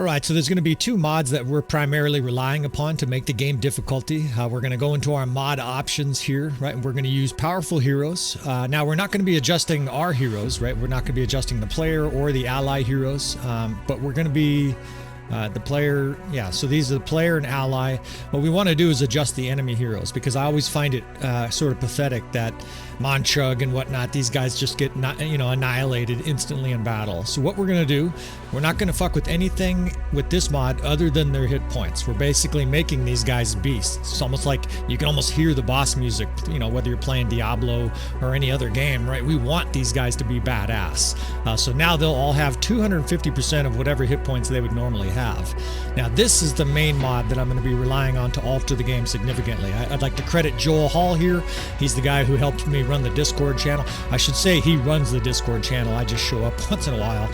All right, so there's going to be two mods that we're primarily relying upon to make the game difficulty. We're going to go into our mod options here, right? And we're going to use powerful heroes. Now, we're not going to be adjusting our heroes, right? We're not going to be adjusting the player or the ally heroes, but we're going to be the player. Yeah, so these are the player and ally. What we want to do is adjust the enemy heroes, because I always find it sort of pathetic that Monchug and whatnot, these guys just get annihilated instantly in battle. So what we're going to do, we're not going to fuck with anything with this mod other than their hit points. We're basically making these guys beasts. It's almost like you can almost hear the boss music, whether you're playing Diablo or any other game, right? We want these guys to be badass. So now they'll all have 250% of whatever hit points they would normally have. Now this is the main mod that I'm going to be relying on to alter the game significantly. I'd like to credit Joel Hall here. He's the guy who helped me run the Discord channel. I should say he runs the Discord channel. I just show up once in a while.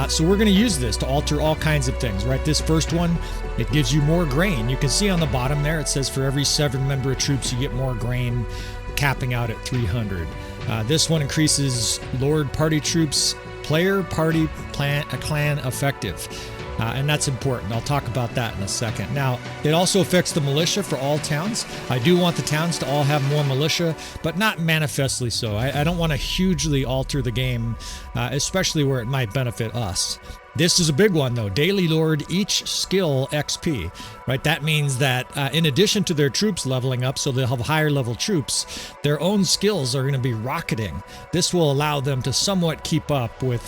So we're going to use this to alter all kinds of things, right? This first one, it gives you more grain. You can see on the bottom there, it says for every 7 member of troops, you get more grain, capping out at 300. This one increases Lord party troops, player, party, clan effective. And that's important. I'll talk about that in a second. Now, it also affects the militia for all towns. I do want the towns to all have more militia, but not manifestly so. I don't want to hugely alter the game, especially where it might benefit us. This is a big one, though. Daily Lord, each skill XP, right? That means that in addition to their troops leveling up, so they'll have higher level troops, their own skills are going to be rocketing. This will allow them to somewhat keep up with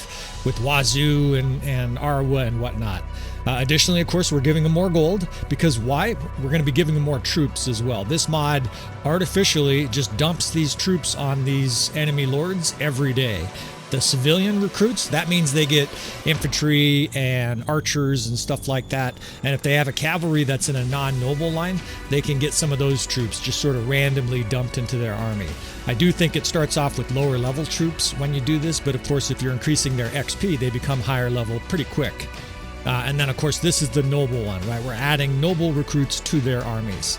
Wazu and Arwa and whatnot. Additionally, of course, we're giving them more gold, because why? We're going to be giving them more troops as well. This mod artificially just dumps these troops on these enemy lords every day. The civilian recruits, that means they get infantry and archers and stuff like that. And if they have a cavalry that's in a non-noble line, they can get some of those troops just sort of randomly dumped into their army. I do think it starts off with lower level troops when you do this, but of course if you're increasing their XP, they become higher level pretty quick. And then of course this is the noble one, right? We're adding noble recruits to their armies.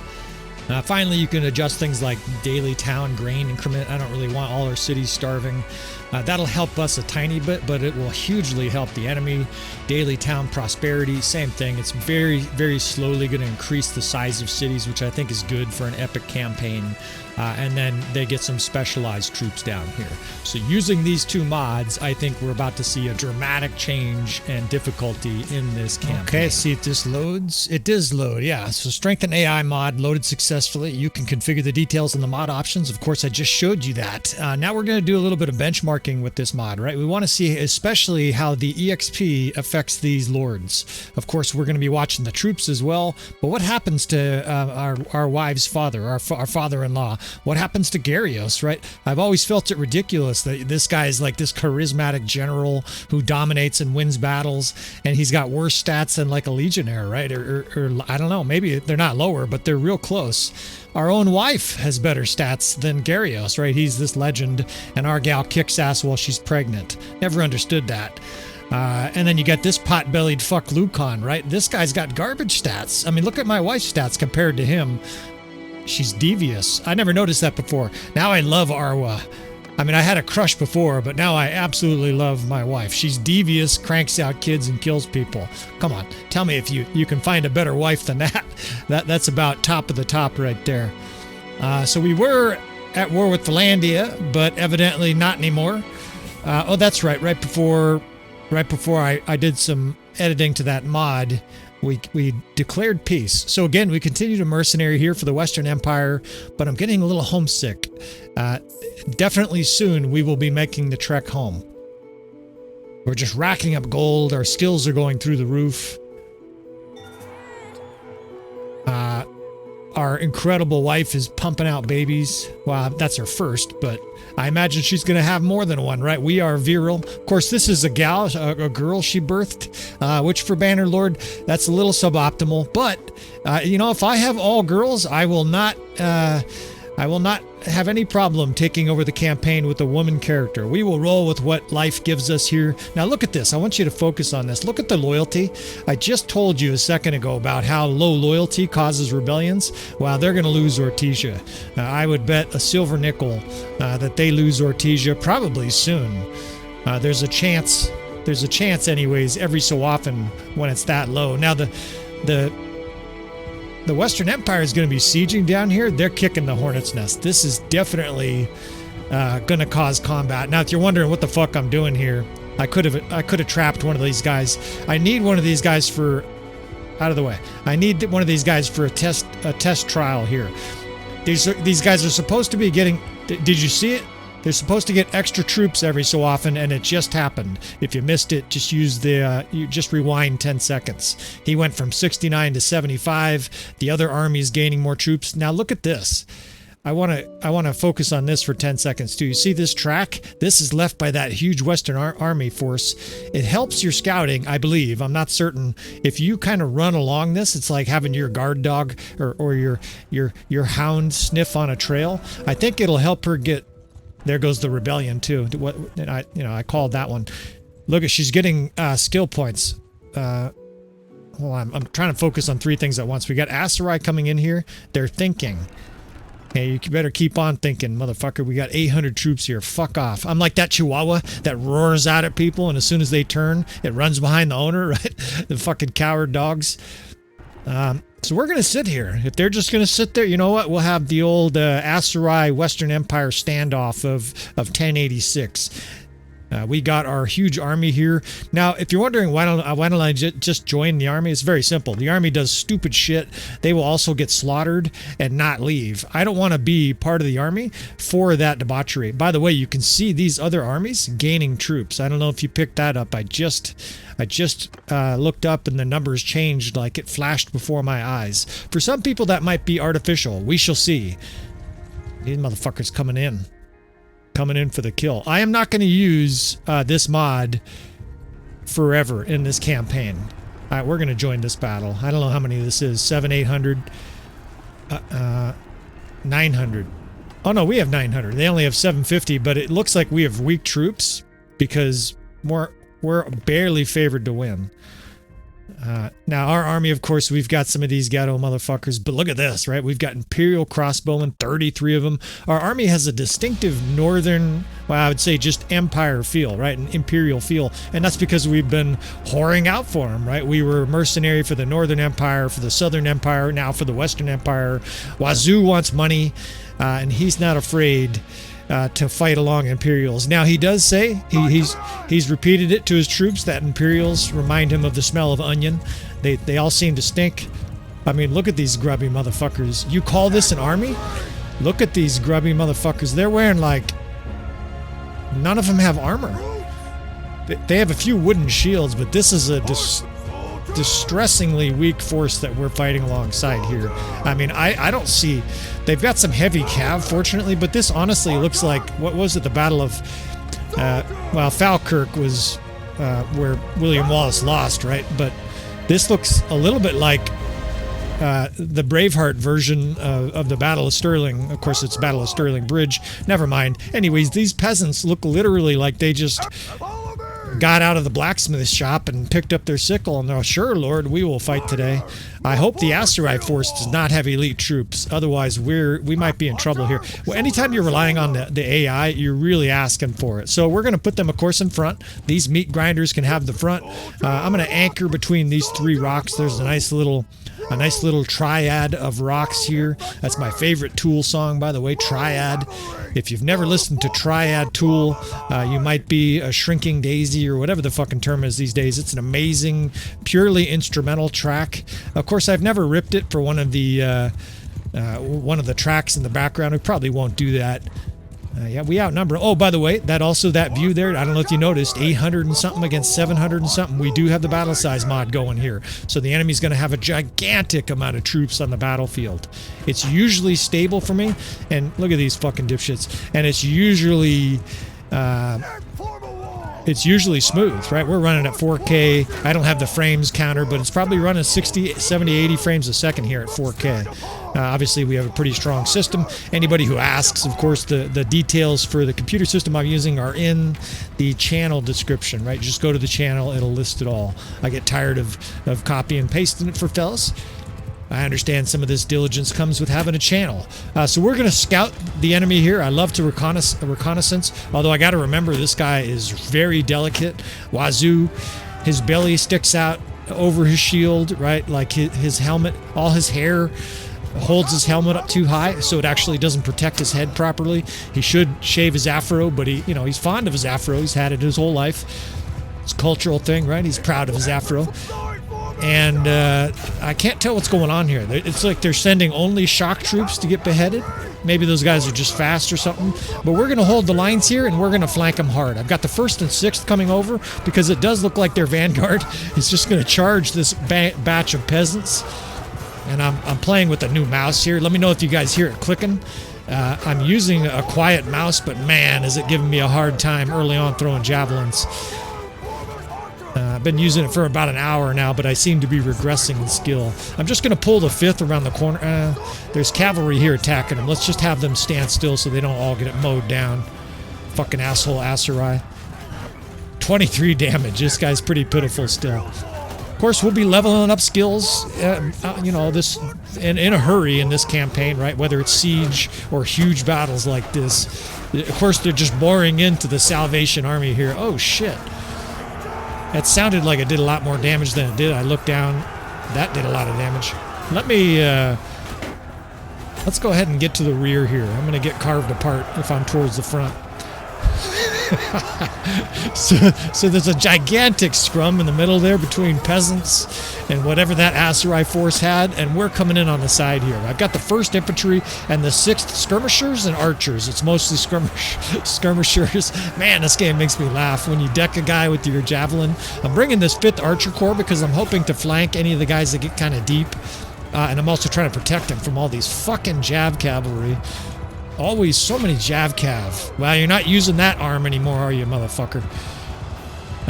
Finally, you can adjust things like daily town grain increment. I don't really want all our cities starving. That'll help us a tiny bit, but it will hugely help the enemy. Daily town prosperity, same thing. It's very, very slowly going to increase the size of cities, which I think is good for an epic campaign. And then they get some specialized troops down here. So using these two mods, I think we're about to see a dramatic change and difficulty in this campaign. Okay, see if this loads. It does load, yeah. So Strengthen AI mod loaded successfully. You can configure the details in the mod options. Of course, I just showed you that. Now we're going to do a little bit of benchmarking with this mod, right? We want to see especially how the EXP affects these lords. Of course, we're going to be watching the troops as well. But what happens to our wife's father, our father-in-law? What happens to Gyarios, right? I've always felt it ridiculous that this guy is like this charismatic general who dominates and wins battles, and he's got worse stats than like a legionnaire, right? Or I don't know, maybe they're not lower, but they're real close. Our own wife has better stats than Gyarios, right? He's this legend, and our gal kicks ass while she's pregnant. Never understood that. And then you got this pot-bellied fuck Lucan, right? This guy's got garbage stats. I mean, look at my wife's stats compared to him. She's devious. I never noticed that before. Now I love Arwa. I mean, I had a crush before, but now I absolutely love my wife. She's devious, cranks out kids, and kills people. Come on, tell me if you can find a better wife than that. That's about top of the top right there. So we were at war with Valandia, but evidently not anymore. Oh, that's right. Right before I did some editing to that mod, we declared peace. So again, we continue to mercenary here for the Western Empire, but I'm getting a little homesick. Definitely soon we will be making the trek home. We're just racking up gold. Our skills are going through the roof. Our incredible wife is pumping out babies. Well, that's her first, but I imagine she's going to have more than one, right? We are virile. Of course, this is a gal, a girl she birthed, which for Bannerlord, that's a little suboptimal. But, if I have all girls, I will not have any problem taking over the campaign with a woman character. We will roll with what life gives us here. Now look at this. I want you to focus on this. Look at the loyalty. I just told you a second ago about how low loyalty causes rebellions. Well, they're going to lose Ortesia. I would bet a silver nickel that they lose Ortesia probably soon. There's a chance there's a chance anyways every so often when it's that low. Now the Western Empire is going to be sieging down here. They're kicking the hornet's nest. This is definitely going to cause combat. Now if you're wondering what the fuck I'm doing here, I could have trapped one of these guys. I need one of these guys for out of the way. I need one of these guys for a test trial here. These guys are supposed to be getting. Did you see it? They're supposed to get extra troops every so often, and it just happened. If you missed it, just use you just rewind 10 seconds. He went from 69 to 75. The other army is gaining more troops. Now look at this. I want to focus on this for 10 seconds too. You see this track? This is left by that huge Western Army force. It helps your scouting, I believe. I'm not certain. If you kind of run along this, it's like having your guard dog or your hound sniff on a trail. I think it'll help her get. There goes the rebellion too. I called that one. Look at, she's getting skill points. Hold on, I'm trying to focus on three things at once. We got Aserai coming in here. They're thinking. Hey, you better keep on thinking, motherfucker. We got 800 troops here. Fuck off. I'm like that Chihuahua that roars out at people, and as soon as they turn, it runs behind the owner, right? The fucking coward dogs. So we're going to sit here. If they're just going to sit there, you know what? We'll have the old Aserai Western Empire standoff of 1086. We got our huge army here. Now, if you're wondering why don't I just join the army, it's very simple. The army does stupid shit. They will also get slaughtered and not leave. I don't want to be part of the army for that debauchery. By the way, you can see these other armies gaining troops. I don't know if you picked that up. I just looked up and the numbers changed, like it flashed before my eyes. For some people, that might be artificial. We shall see. These motherfuckers coming in for the kill. I am not going to use this mod forever in this campaign. All right, we're going to join this battle. I don't know how many this is. 700, 800, 900. Oh no, we have 900. They only have 750, but it looks like we have weak troops because we're barely favored to win. Now our army, of course, we've got some of these ghetto motherfuckers, but look at this, right? We've got Imperial crossbowmen, 33 of them. Our army has a distinctive northern, well, I would say just Empire feel, right? An Imperial feel. And that's because we've been whoring out for them, right? We were mercenary for the Northern Empire, for the Southern Empire, now for the Western Empire. Wazu wants money, and he's not afraid to fight along Imperials. Now he does say he's repeated it to his troops that Imperials remind him of the smell of onion. They all seem to stink. I mean, look at these grubby motherfuckers. You call this an army? Look at these grubby motherfuckers. They're wearing like, none of them have armor. They have a few wooden shields, but this is a distressingly weak force that we're fighting alongside here. I mean, I don't see. They've got some heavy cav, fortunately, but this honestly looks like, what was it, the Battle of Falkirk was where William Wallace lost, right? But this looks a little bit like the Braveheart version of the Battle of Stirling. Of course, it's Battle of Stirling Bridge. Never mind. Anyways, these peasants look literally like they just got out of the blacksmith shop and picked up their sickle, and they're, sure, Lord, we will fight today. I hope the Aserai force does not have elite troops. Otherwise, we might be in trouble here. Well, anytime you're relying on the AI, you're really asking for it. So we're going to put them, of course, in front. These meat grinders can have the front. I'm going to anchor between these three rocks. There's a nice little triad of rocks here. That's my favorite Tool song, by the way, Triad. If you've never listened to Triad Tool, you might be a shrinking daisy or whatever the fucking term is these days. It's an amazing, purely instrumental track. Of course, I've never ripped it for one of the tracks in the background. We probably won't do that. Yeah, we outnumber. Oh, by the way, that view there, I don't know if you noticed, 800 and something against 700 and something. We do have the battle size mod going here. So the enemy's going to have a gigantic amount of troops on the battlefield. It's usually stable for me. And look at these fucking dipshits. And it's usually smooth, right? We're running at 4K. I don't have the frames counter, but it's probably running 60, 70, 80 frames a second here at 4K. Obviously, we have a pretty strong system. Anybody who asks, of course, the details for the computer system I'm using are in the channel description, right? Just go to the channel, it'll list it all. I get tired of copy and pasting it for fellas. I understand some of this diligence comes with having a channel. So we're going to scout the enemy here. I love to reconnaissance, although I got to remember this guy is very delicate. Wazu, his belly sticks out over his shield, right? Like his helmet, all his hair holds his helmet up too high, so it actually doesn't protect his head properly. He should shave his afro, but he's fond of his afro. He's had it his whole life. It's a cultural thing, right? He's proud of his afro. And I can't tell what's going on here. It's like they're sending only shock troops to get beheaded. Maybe those guys are just fast or something. But we're going to hold the lines here, and we're going to flank them hard. I've got the 1st and 6th coming over because it does look like their vanguard is just going to charge this batch of peasants. And I'm playing with a new mouse here. Let me know if you guys hear it clicking. I'm using a quiet mouse, but man, is it giving me a hard time early on throwing javelins. I've been using it for about an hour now, but I seem to be regressing in skill. I'm just going to pull the 5th around the corner. There's cavalry here attacking them. Let's just have them stand still so they don't all get it mowed down. Fucking asshole Aserai. 23 damage. This guy's pretty pitiful still. Of course, we'll be leveling up skills, this in a hurry in this campaign, right? Whether it's siege or huge battles like this. Of course, they're just boring into the Salvation Army here. Oh, shit. That sounded like it did a lot more damage than it did. I looked down. That did a lot of damage. Let's go ahead and get to the rear here. I'm going to get carved apart if I'm towards the front. So there's a gigantic scrum in the middle there between peasants and whatever that Aserai force had, and we're coming in on the side here. I've got the 1st infantry and the 6th skirmishers and archers. It's mostly skirmishers. Man, this game makes me laugh when you deck a guy with your javelin. I'm bringing this 5th archer corps because I'm hoping to flank any of the guys that get kind of deep, and I'm also trying to protect them from all these fucking jav cavalry. Always so many jav cav. Well, you're not using that arm anymore, are you, motherfucker?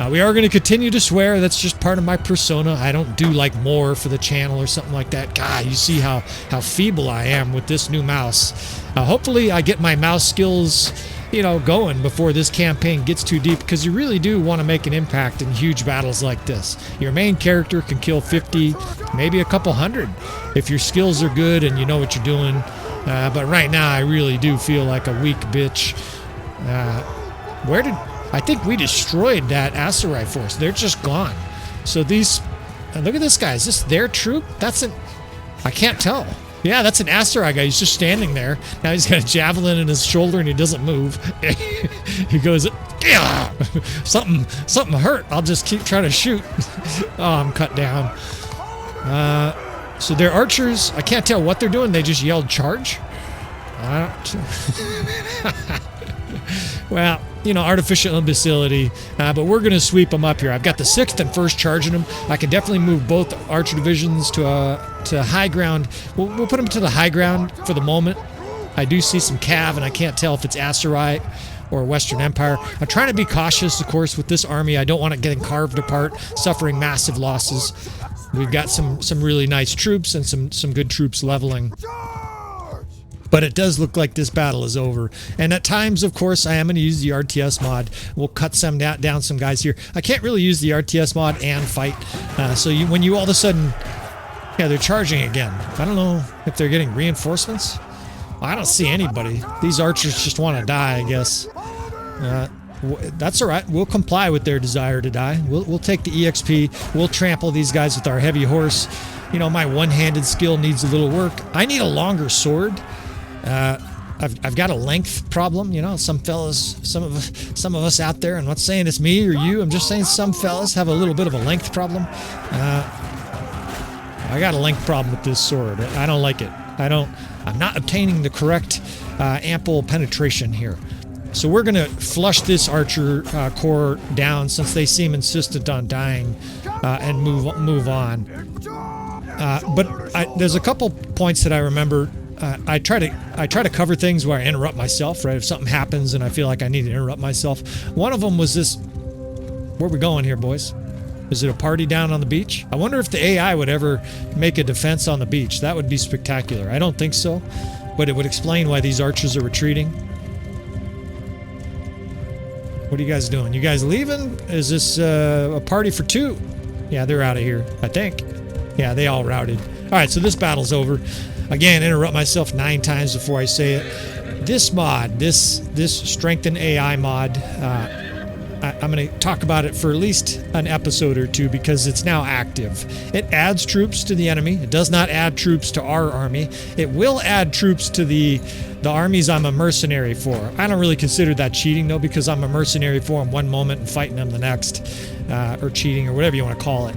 We are going to continue to swear. That's just part of my persona. I don't do like more for the channel or something like that. God, you see how feeble I am with this new mouse. Hopefully I get my mouse skills, going before this campaign gets too deep, because you really do want to make an impact in huge battles like this. Your main character can kill 50, maybe a couple hundred if your skills are good and you know what you're doing. But right now, I really do feel like a weak bitch. I think we destroyed that Aserai force. They're just gone. So these, look at this guy. Is this their troop? I can't tell. Yeah, that's an Aserai guy. He's just standing there. Now he's got a javelin in his shoulder and he doesn't move. He goes, yeah, something hurt. I'll just keep trying to shoot. Oh, I'm cut down. So they're archers. I can't tell what they're doing. They just yelled charge. Well, artificial imbecility. But we're going to sweep them up here. I've got the 6th and 1st charging them. I can definitely move both archer divisions to high ground. We'll put them to the high ground for the moment. I do see some cav, and I can't tell if it's Aserai or Western Empire. I'm trying to be cautious, of course, with this army. I don't want it getting carved apart, suffering massive losses. We've got some really nice troops and some good troops leveling. But it does look like this battle is over. And at times, of course, I am going to use the RTS mod. We'll cut down some guys here. I can't really use the RTS mod and fight. So when you all of a sudden... Yeah, they're charging again. I don't know if they're getting reinforcements. I don't see anybody. These archers just want to die, I guess. That's all right. We'll comply with their desire to die. We'll take the EXP. We'll trample these guys with our heavy horse. My one-handed skill needs a little work. I need a longer sword. I've got a length problem. Some fellas, some of us out there, I'm not saying it's me or you. I'm just saying some fellas have a little bit of a length problem. I got a length problem with this sword. I don't like it. I'm not obtaining the correct ample penetration here. So we're going to flush this archer corps down since they seem insistent on dying and move on. But there's a couple points that I remember. I try to cover things where I interrupt myself, right? If something happens and I feel like I need to interrupt myself. One of them was this. Where are we going here, boys? Is it a party down on the beach? I wonder if the AI would ever make a defense on the beach. That would be spectacular. I don't think so, but it would explain why these archers are retreating. What are you guys doing? You guys leaving? Is this a party for two? Yeah, they're out of here, I think. Yeah, they all routed. All right, so this battle's over. Again, interrupt myself 9 times before I say it. This mod, this strengthen AI mod, I'm going to talk about it for at least an episode or 2 because it's now active. It adds troops to the enemy. It does not add troops to our army. It will add troops to the armies I'm a mercenary for. I don't really consider that cheating though, because I'm a mercenary for them one moment and fighting them the next, or cheating or whatever you want to call it.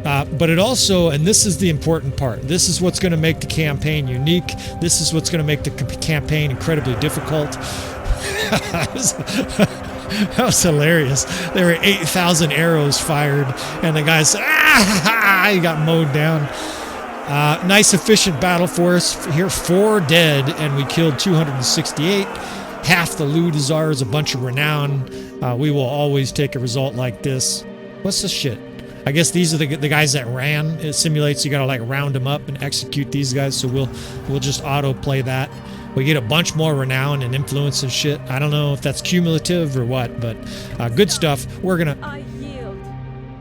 But it also, and this is the important part, this is what's going to make the campaign unique. This is what's going to make the campaign incredibly difficult. That was hilarious. There were 8,000 arrows fired, and the guy said, ah, he got mowed down. Nice efficient battle for us. Here, 4 dead, and we killed 268. Half the loot is ours, a bunch of renown. We will always take a result like this. What's this shit? I guess these are the guys that ran. It simulates you gotta like round them up and execute these guys, so we'll just auto play that. We get a bunch more renown and influence and shit. I don't know if that's cumulative or what, but good stuff. We're gonna...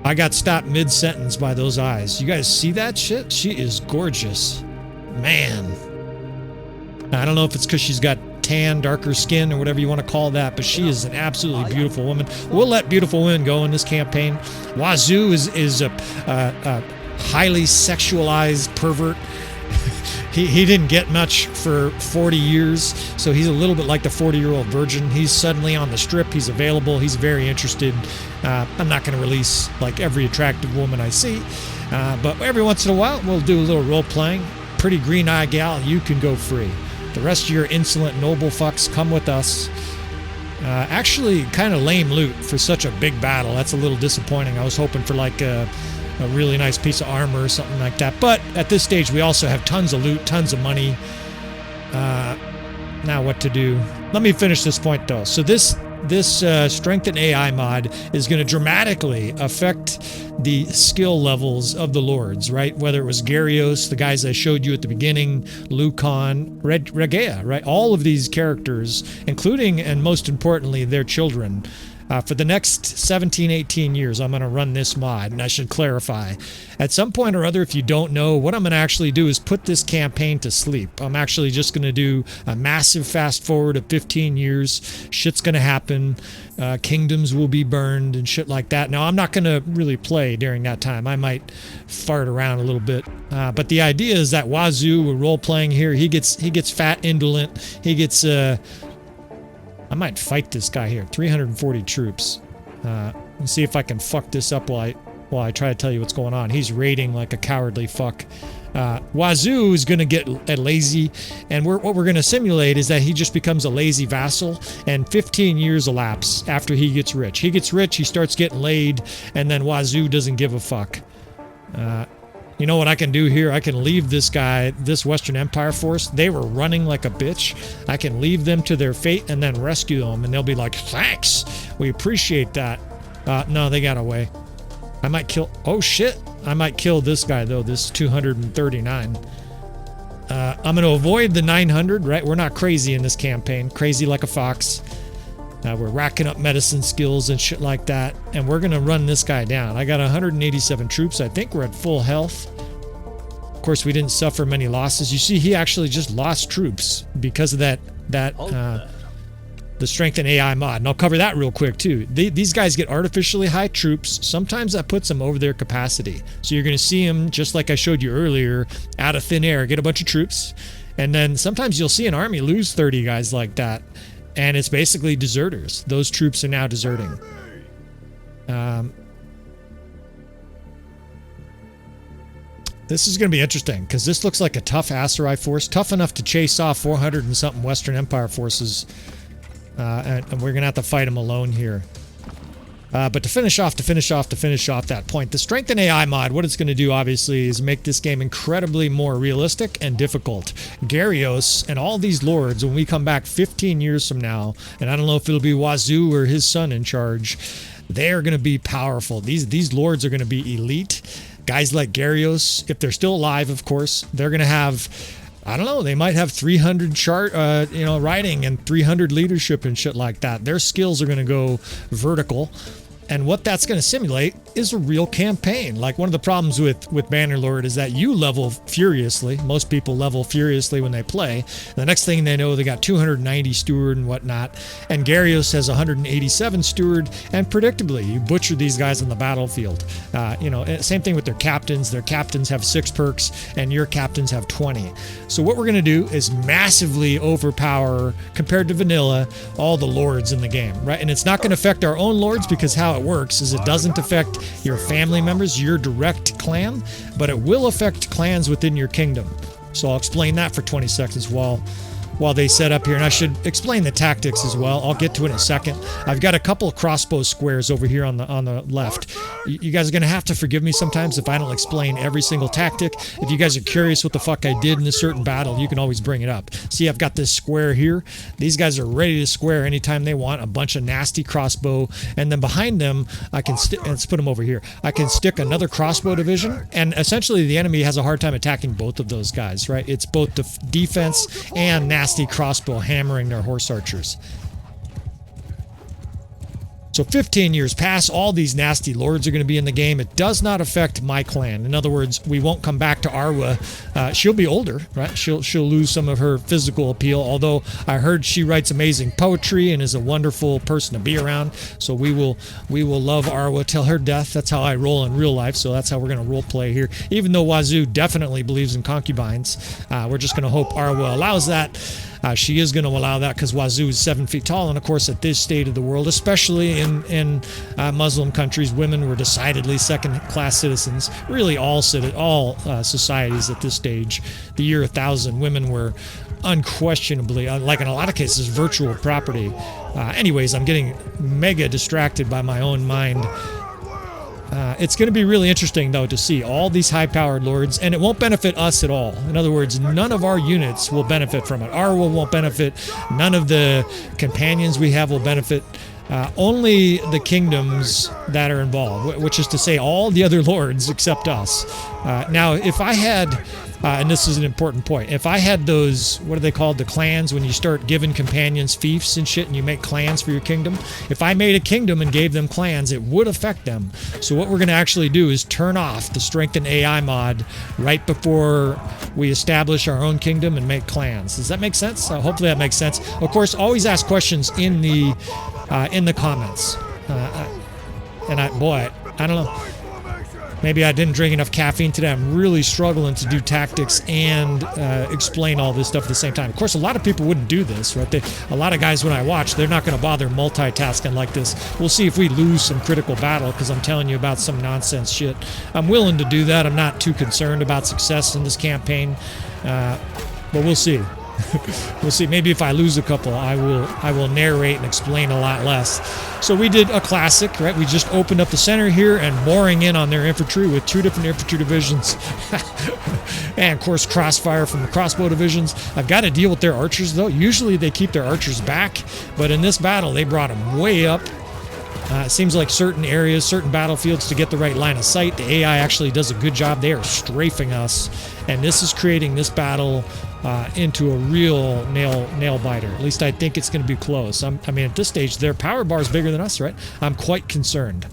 I got stopped mid-sentence by those eyes. You guys see that shit? She is gorgeous. Man. I don't know if it's because she's got tan, darker skin, or whatever you want to call that, but she is an absolutely beautiful woman. We'll let beautiful women go in this campaign. Wazu is a highly sexualized pervert. He didn't get much for 40 years, so he's a little bit like the 40-year-old virgin. He's suddenly on the strip. He's available. He's very interested. I'm not going to release like every attractive woman I see, but every once in a while we'll do a little role-playing. Pretty green-eyed gal, you can go free. The rest of your insolent noble fucks, come with us. Actually, kind of lame loot for such a big battle. That's a little disappointing. I was hoping for like a really nice piece of armor or something like that. But at this stage, we also have tons of loot, tons of money. Now what to do? Let me finish this point though. So this strengthen AI mod is going to dramatically affect the skill levels of the lords, right? Whether it was Gyarios, the guys I showed you at the beginning, Lucan, Regea, right? All of these characters, including and most importantly their children. For the next 17, 18 years, I'm going to run this mod, and I should clarify. At some point or other, if you don't know, what I'm going to actually do is put this campaign to sleep. I'm actually just going to do a massive fast forward of 15 years. Shit's going to happen. Kingdoms will be burned and shit like that. Now, I'm not going to really play during that time. I might fart around a little bit. But the idea is that Wazu, we're role-playing here. He gets fat, indolent. He gets... I might fight this guy here. 340 troops. Let's see if I can fuck this up while I try to tell you what's going on. He's raiding like a cowardly fuck. Wazu is going to get lazy, and what we're going to simulate is that he just becomes a lazy vassal, and 15 years elapse after he gets rich. He gets rich, he starts getting laid, and then Wazu doesn't give a fuck. You know what I can do here? I can leave this guy, this Western Empire force. They were running like a bitch. I can leave them to their fate and then rescue them, and they'll be like, thanks, we appreciate that. No, they got away. I might kill... Oh, shit. I might kill this guy, though, this 239. I'm going to avoid the 900, right? We're not crazy in this campaign. Crazy like a fox. We're racking up medicine skills and shit like that, and we're going to run this guy down. I got 187 troops. I think we're at full health. Of course, we didn't suffer many losses. You see, he actually just lost troops because of the strengthen AI mod, and I'll cover that real quick too. These guys get artificially high troops. Sometimes that puts them over their capacity. So you're going to see them, just like I showed you earlier, out of thin air, get a bunch of troops, and then sometimes you'll see an army lose 30 guys like that. And it's basically deserters. Those troops are now deserting. This is going to be interesting, because this looks like a tough Aserai force. Tough enough to chase off 400 and something Western Empire forces. And we're going to have to fight them alone here. But to finish off that point, the Strengthen AI mod, what it's going to do, obviously, is make this game incredibly more realistic and difficult. Gyarios and all these lords, when we come back 15 years from now, and I don't know if it'll be Wazu or his son in charge, they're going to be powerful. These lords are going to be elite. Guys like Gyarios, if they're still alive, of course, they're going to have... I don't know, they might have 300 riding and 300 leadership and shit like that. Their skills are going to go vertical. And what that's going to simulate is a real campaign. Like, one of the problems with Bannerlord is that you level furiously. Most people level furiously when they play. The next thing they know, they got 290 steward and whatnot. And Gyarios has 187 steward. And predictably, you butcher these guys on the battlefield. Same thing with their captains. Their captains have 6 perks, and your captains have 20. So what we're going to do is massively overpower, compared to vanilla, all the lords in the game, right? And it's not going to affect our own lords, because how it works is it doesn't affect your family members, your direct clan, but it will affect clans within your kingdom. So I'll explain that for 20 seconds while they set up here, and I should explain the tactics as well. I'll get to it in a second. I've got a couple of crossbow squares over here on the left. You guys are going to have to forgive me sometimes if I don't explain every single tactic. If you guys are curious what the fuck I did in a certain battle, you can always bring it up. See, I've got this square here. These guys are ready to square anytime they want. A bunch of nasty crossbow, and then behind them, I can let's put them over here. I can stick another crossbow division, and essentially the enemy has a hard time attacking both of those guys, right? It's both the defense and nasty crossbow hammering their horse archers. So 15 years pass, all these nasty lords are going to be in the game. It does not affect my clan. In other words, we won't come back to Arwa. She'll be older, right? She'll lose some of her physical appeal, although I heard she writes amazing poetry and is a wonderful person to be around. So we will love Arwa till her death. That's how I roll in real life, so that's how we're going to role play here. Even though Wazu definitely believes in concubines, we're just going to hope Arwa allows that. She is going to allow that because Wazu is 7 feet tall, and of course at this state of the world, especially in Muslim countries, women were decidedly second-class citizens. Really all societies at this stage, the year 1000, women were unquestionably, like in a lot of cases, virtual property. Anyways, I'm getting mega distracted by my own mind. It's going to be really interesting, though, to see all these high-powered lords, and it won't benefit us at all. In other words, none of our units will benefit from it. Arwa won't benefit. None of the companions we have will benefit. Only the kingdoms that are involved, which is to say all the other lords except us. Now, if I had... and this is an important point. If I had those, what are they called, the clans, when you start giving companions fiefs and shit and you make clans for your kingdom, if I made a kingdom and gave them clans, it would affect them. So what we're going to actually do is turn off the strengthen AI mod right before we establish our own kingdom and make clans. Does that make sense? Hopefully that makes sense. Of course, always ask questions in the comments. I don't know. Maybe I didn't drink enough caffeine today. I'm really struggling to do tactics and explain all this stuff at the same time. Of course, a lot of people wouldn't do this, right? A lot of guys, when I watch, they're not going to bother multitasking like this. We'll see if we lose some critical battle because I'm telling you about some nonsense shit. I'm willing to do that. I'm not too concerned about success in this campaign, but we'll see. We'll see. Maybe if I lose a couple, I will narrate and explain a lot less. So we did a classic, right? We just opened up the center here and mooring in on their infantry with 2 different infantry divisions. And, of course, crossfire from the crossbow divisions. I've got to deal with their archers, though. Usually they keep their archers back, but in this battle, they brought them way up. It seems like certain areas, certain battlefields, to get the right line of sight, the AI actually does a good job. They are strafing us, and this is creating this battle into a real nail biter. At least I think it's going to be close. I mean, at this stage, their power bar is bigger than us, right? I'm quite concerned.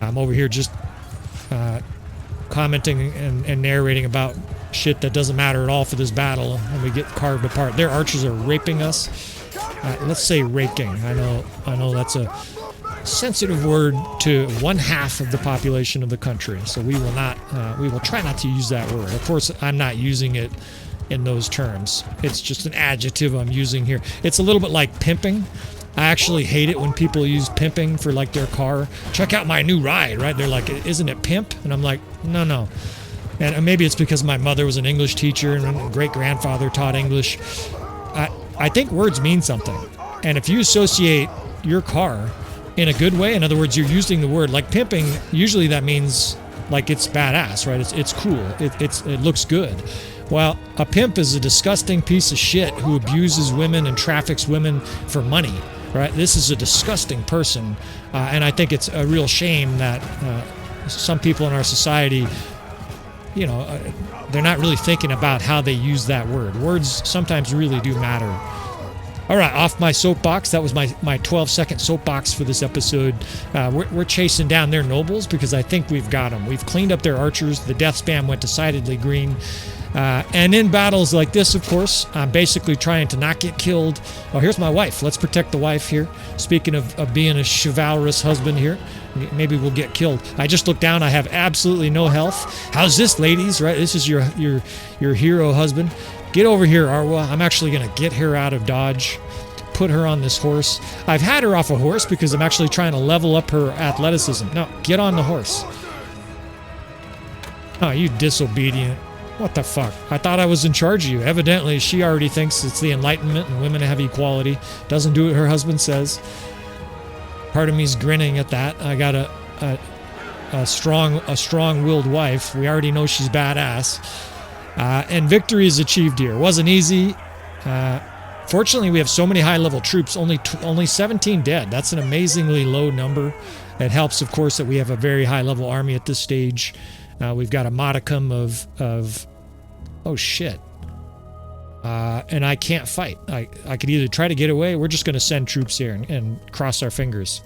I'm over here just commenting and narrating about shit that doesn't matter at all for this battle, and we get carved apart. Their archers are raping us. Let's say raking. I know that's a sensitive word to 1/2 of the population of the country. So we will try not to use that word. Of course, I'm not using it in those terms. It's just an adjective I'm using here. It's a little bit like pimping. I actually hate it when people use pimping for like their car. Check out my new ride, right? They're like, isn't it pimp? And I'm like, no. And maybe it's because my mother was an English teacher and my great-grandfather taught English. I think words mean something. And if you associate your car in a good way, in other words, you're using the word like pimping, usually that means like it's badass, right? It's cool. It looks good. Well, a pimp is a disgusting piece of shit who abuses women and traffics women for money, right? This is a disgusting person. And I think it's a real shame that some people in our society, they're not really thinking about how they use that word. Words sometimes really do matter. All right, off my soapbox. That was my 12-second soapbox for this episode. We're chasing down their nobles because I think we've got them. We've cleaned up their archers. The death spam went decidedly green. And in battles like this, of course, I'm basically trying to not get killed. Oh, here's my wife. Let's protect the wife here. Speaking of being a chivalrous husband here, maybe we'll get killed. I just looked down. I have absolutely no health. How's this, ladies? Right? This is your hero husband. Get over here, Arwa. I'm actually going to get her out of Dodge. Put her on this horse. I've had her off a horse because I'm actually trying to level up her athleticism. No, get on the horse. Oh, you disobedient. What the fuck? I thought I was in charge of you. Evidently, she already thinks it's the Enlightenment and women have equality. Doesn't do what her husband says. Part of me's grinning at that. I got a strong-willed wife. We already know she's badass. And victory is achieved here. It wasn't easy. Fortunately, we have so many high-level troops. Only 17 dead. That's an amazingly low number. It helps, of course, that we have a very high-level army at this stage. We've got a modicum of oh shit. And I can't fight. I could either try to get away. We're just going to send troops here and cross our fingers.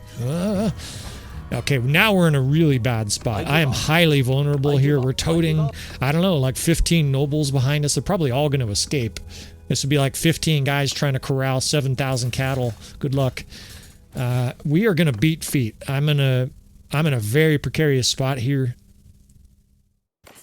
Okay, now we're in a really bad spot. I am highly vulnerable here. We're toting, I don't know, like 15 nobles behind us. They're probably all going to escape. This would be like 15 guys trying to corral 7,000 cattle. Good luck. We are going to beat feet. I'm in a very precarious spot here.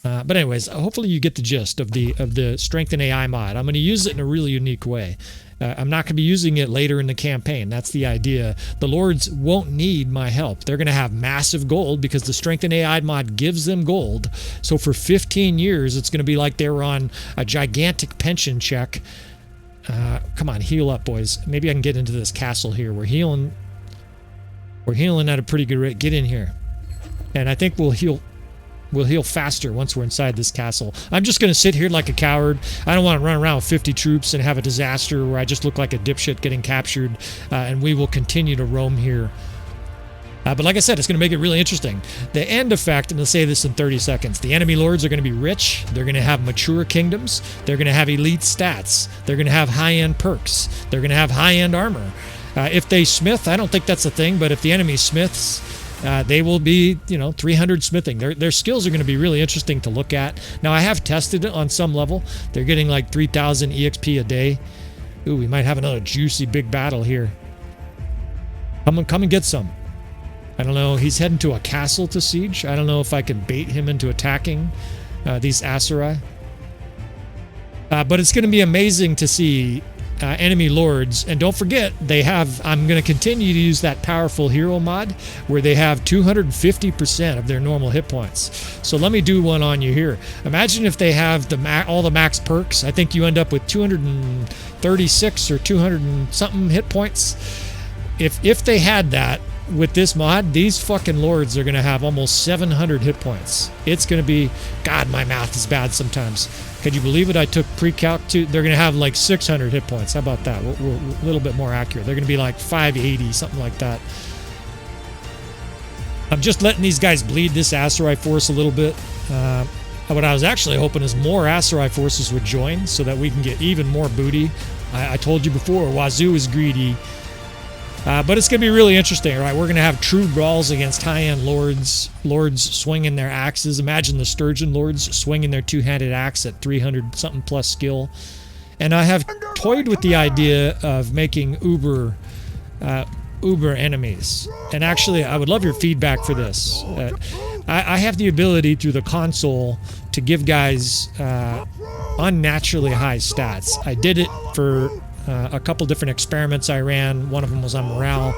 But anyways, hopefully you get the gist of the Strengthen AI mod. I'm going to use it in a really unique way. I'm not going to be using it later in the campaign. That's the idea. The Lords won't need my help. They're going to have massive gold because the Strengthen AI mod gives them gold. So for 15 years, it's going to be like they were on a gigantic pension check. Come on, heal up, boys. Maybe I can get into this castle here. We're healing at a pretty good rate. Get in here. And I think we'll heal faster once we're inside this castle. I'm just going to sit here like a coward. I don't want to run around with 50 troops and have a disaster where I just look like a dipshit getting captured, and we will continue to roam here. But like I said, it's going to make it really interesting. The end effect, and I'll say this in 30 seconds, the enemy lords are going to be rich. They're going to have mature kingdoms. They're going to have elite stats. They're going to have high-end perks. They're going to have high-end armor. If they smith, I don't think that's a thing, but if the enemy smiths, they will be, 300 smithing. Their skills are going to be really interesting to look at. Now, I have tested it on some level. They're getting like 3,000 EXP a day. Ooh, we might have another juicy big battle here. Come and get some. I don't know. He's heading to a castle to siege. I don't know if I can bait him into attacking these Aserai. But it's going to be amazing to see enemy lords, and don't forget I'm going to continue to use that powerful hero mod where they have 250% of their normal hit points. So let me do one on you here. Imagine if they have all the max perks. I think you end up with 236 or 200 and something hit points. If they had that with this mod, these fucking lords are going to have almost 700 hit points. It's going to be, God, my math is bad sometimes. Could you believe it? I took pre-calc to, they're going to have like 600 hit points. How about that? We're a little bit more accurate. They're going to be like 580, something like that. I'm just letting these guys bleed this Aserai force a little bit. What I was actually hoping is more Aserai forces would join so that we can get even more booty. I told you before, Wazu is greedy. But it's going to be really interesting, right? We're going to have true brawls against high-end lords swinging their axes. Imagine the Sturgeon lords swinging their two-handed axe at 300-something plus skill. And I have toyed with the idea of making uber enemies. And actually, I would love your feedback for this. I have the ability through the console to give guys unnaturally high stats. I did it for a couple different experiments I ran. One of them was on morale.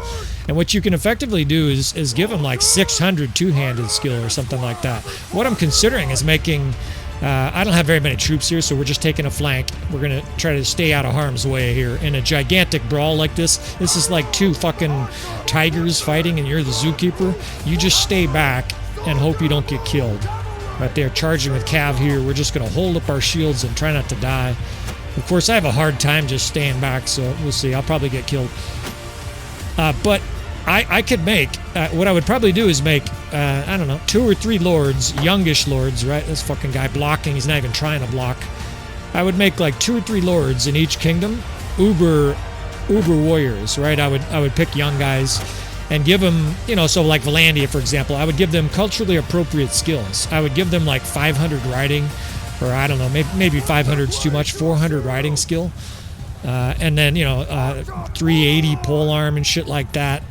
And what you can effectively do is give them like 600 two-handed skill or something like that. What I'm considering is making... I don't have very many troops here, so we're just taking a flank. We're going to try to stay out of harm's way here. In a gigantic brawl like this is like two fucking tigers fighting and you're the zookeeper. You just stay back and hope you don't get killed. Right there, charging with Cav here. We're just going to hold up our shields and try not to die. Of course, I have a hard time just staying back, so we'll see. I'll probably get killed. But I could make, what I would probably do is make, I don't know, 2 or 3 lords, youngish lords, right? This fucking guy blocking, he's not even trying to block. I would make like 2 or 3 lords in each kingdom, uber uber warriors, right? I would pick young guys and give them, so like Valandia, for example, I would give them culturally appropriate skills. I would give them like 500 riding, or I don't know, maybe 500 is too much, 400 riding skill. And then, 380 polearm and shit like that.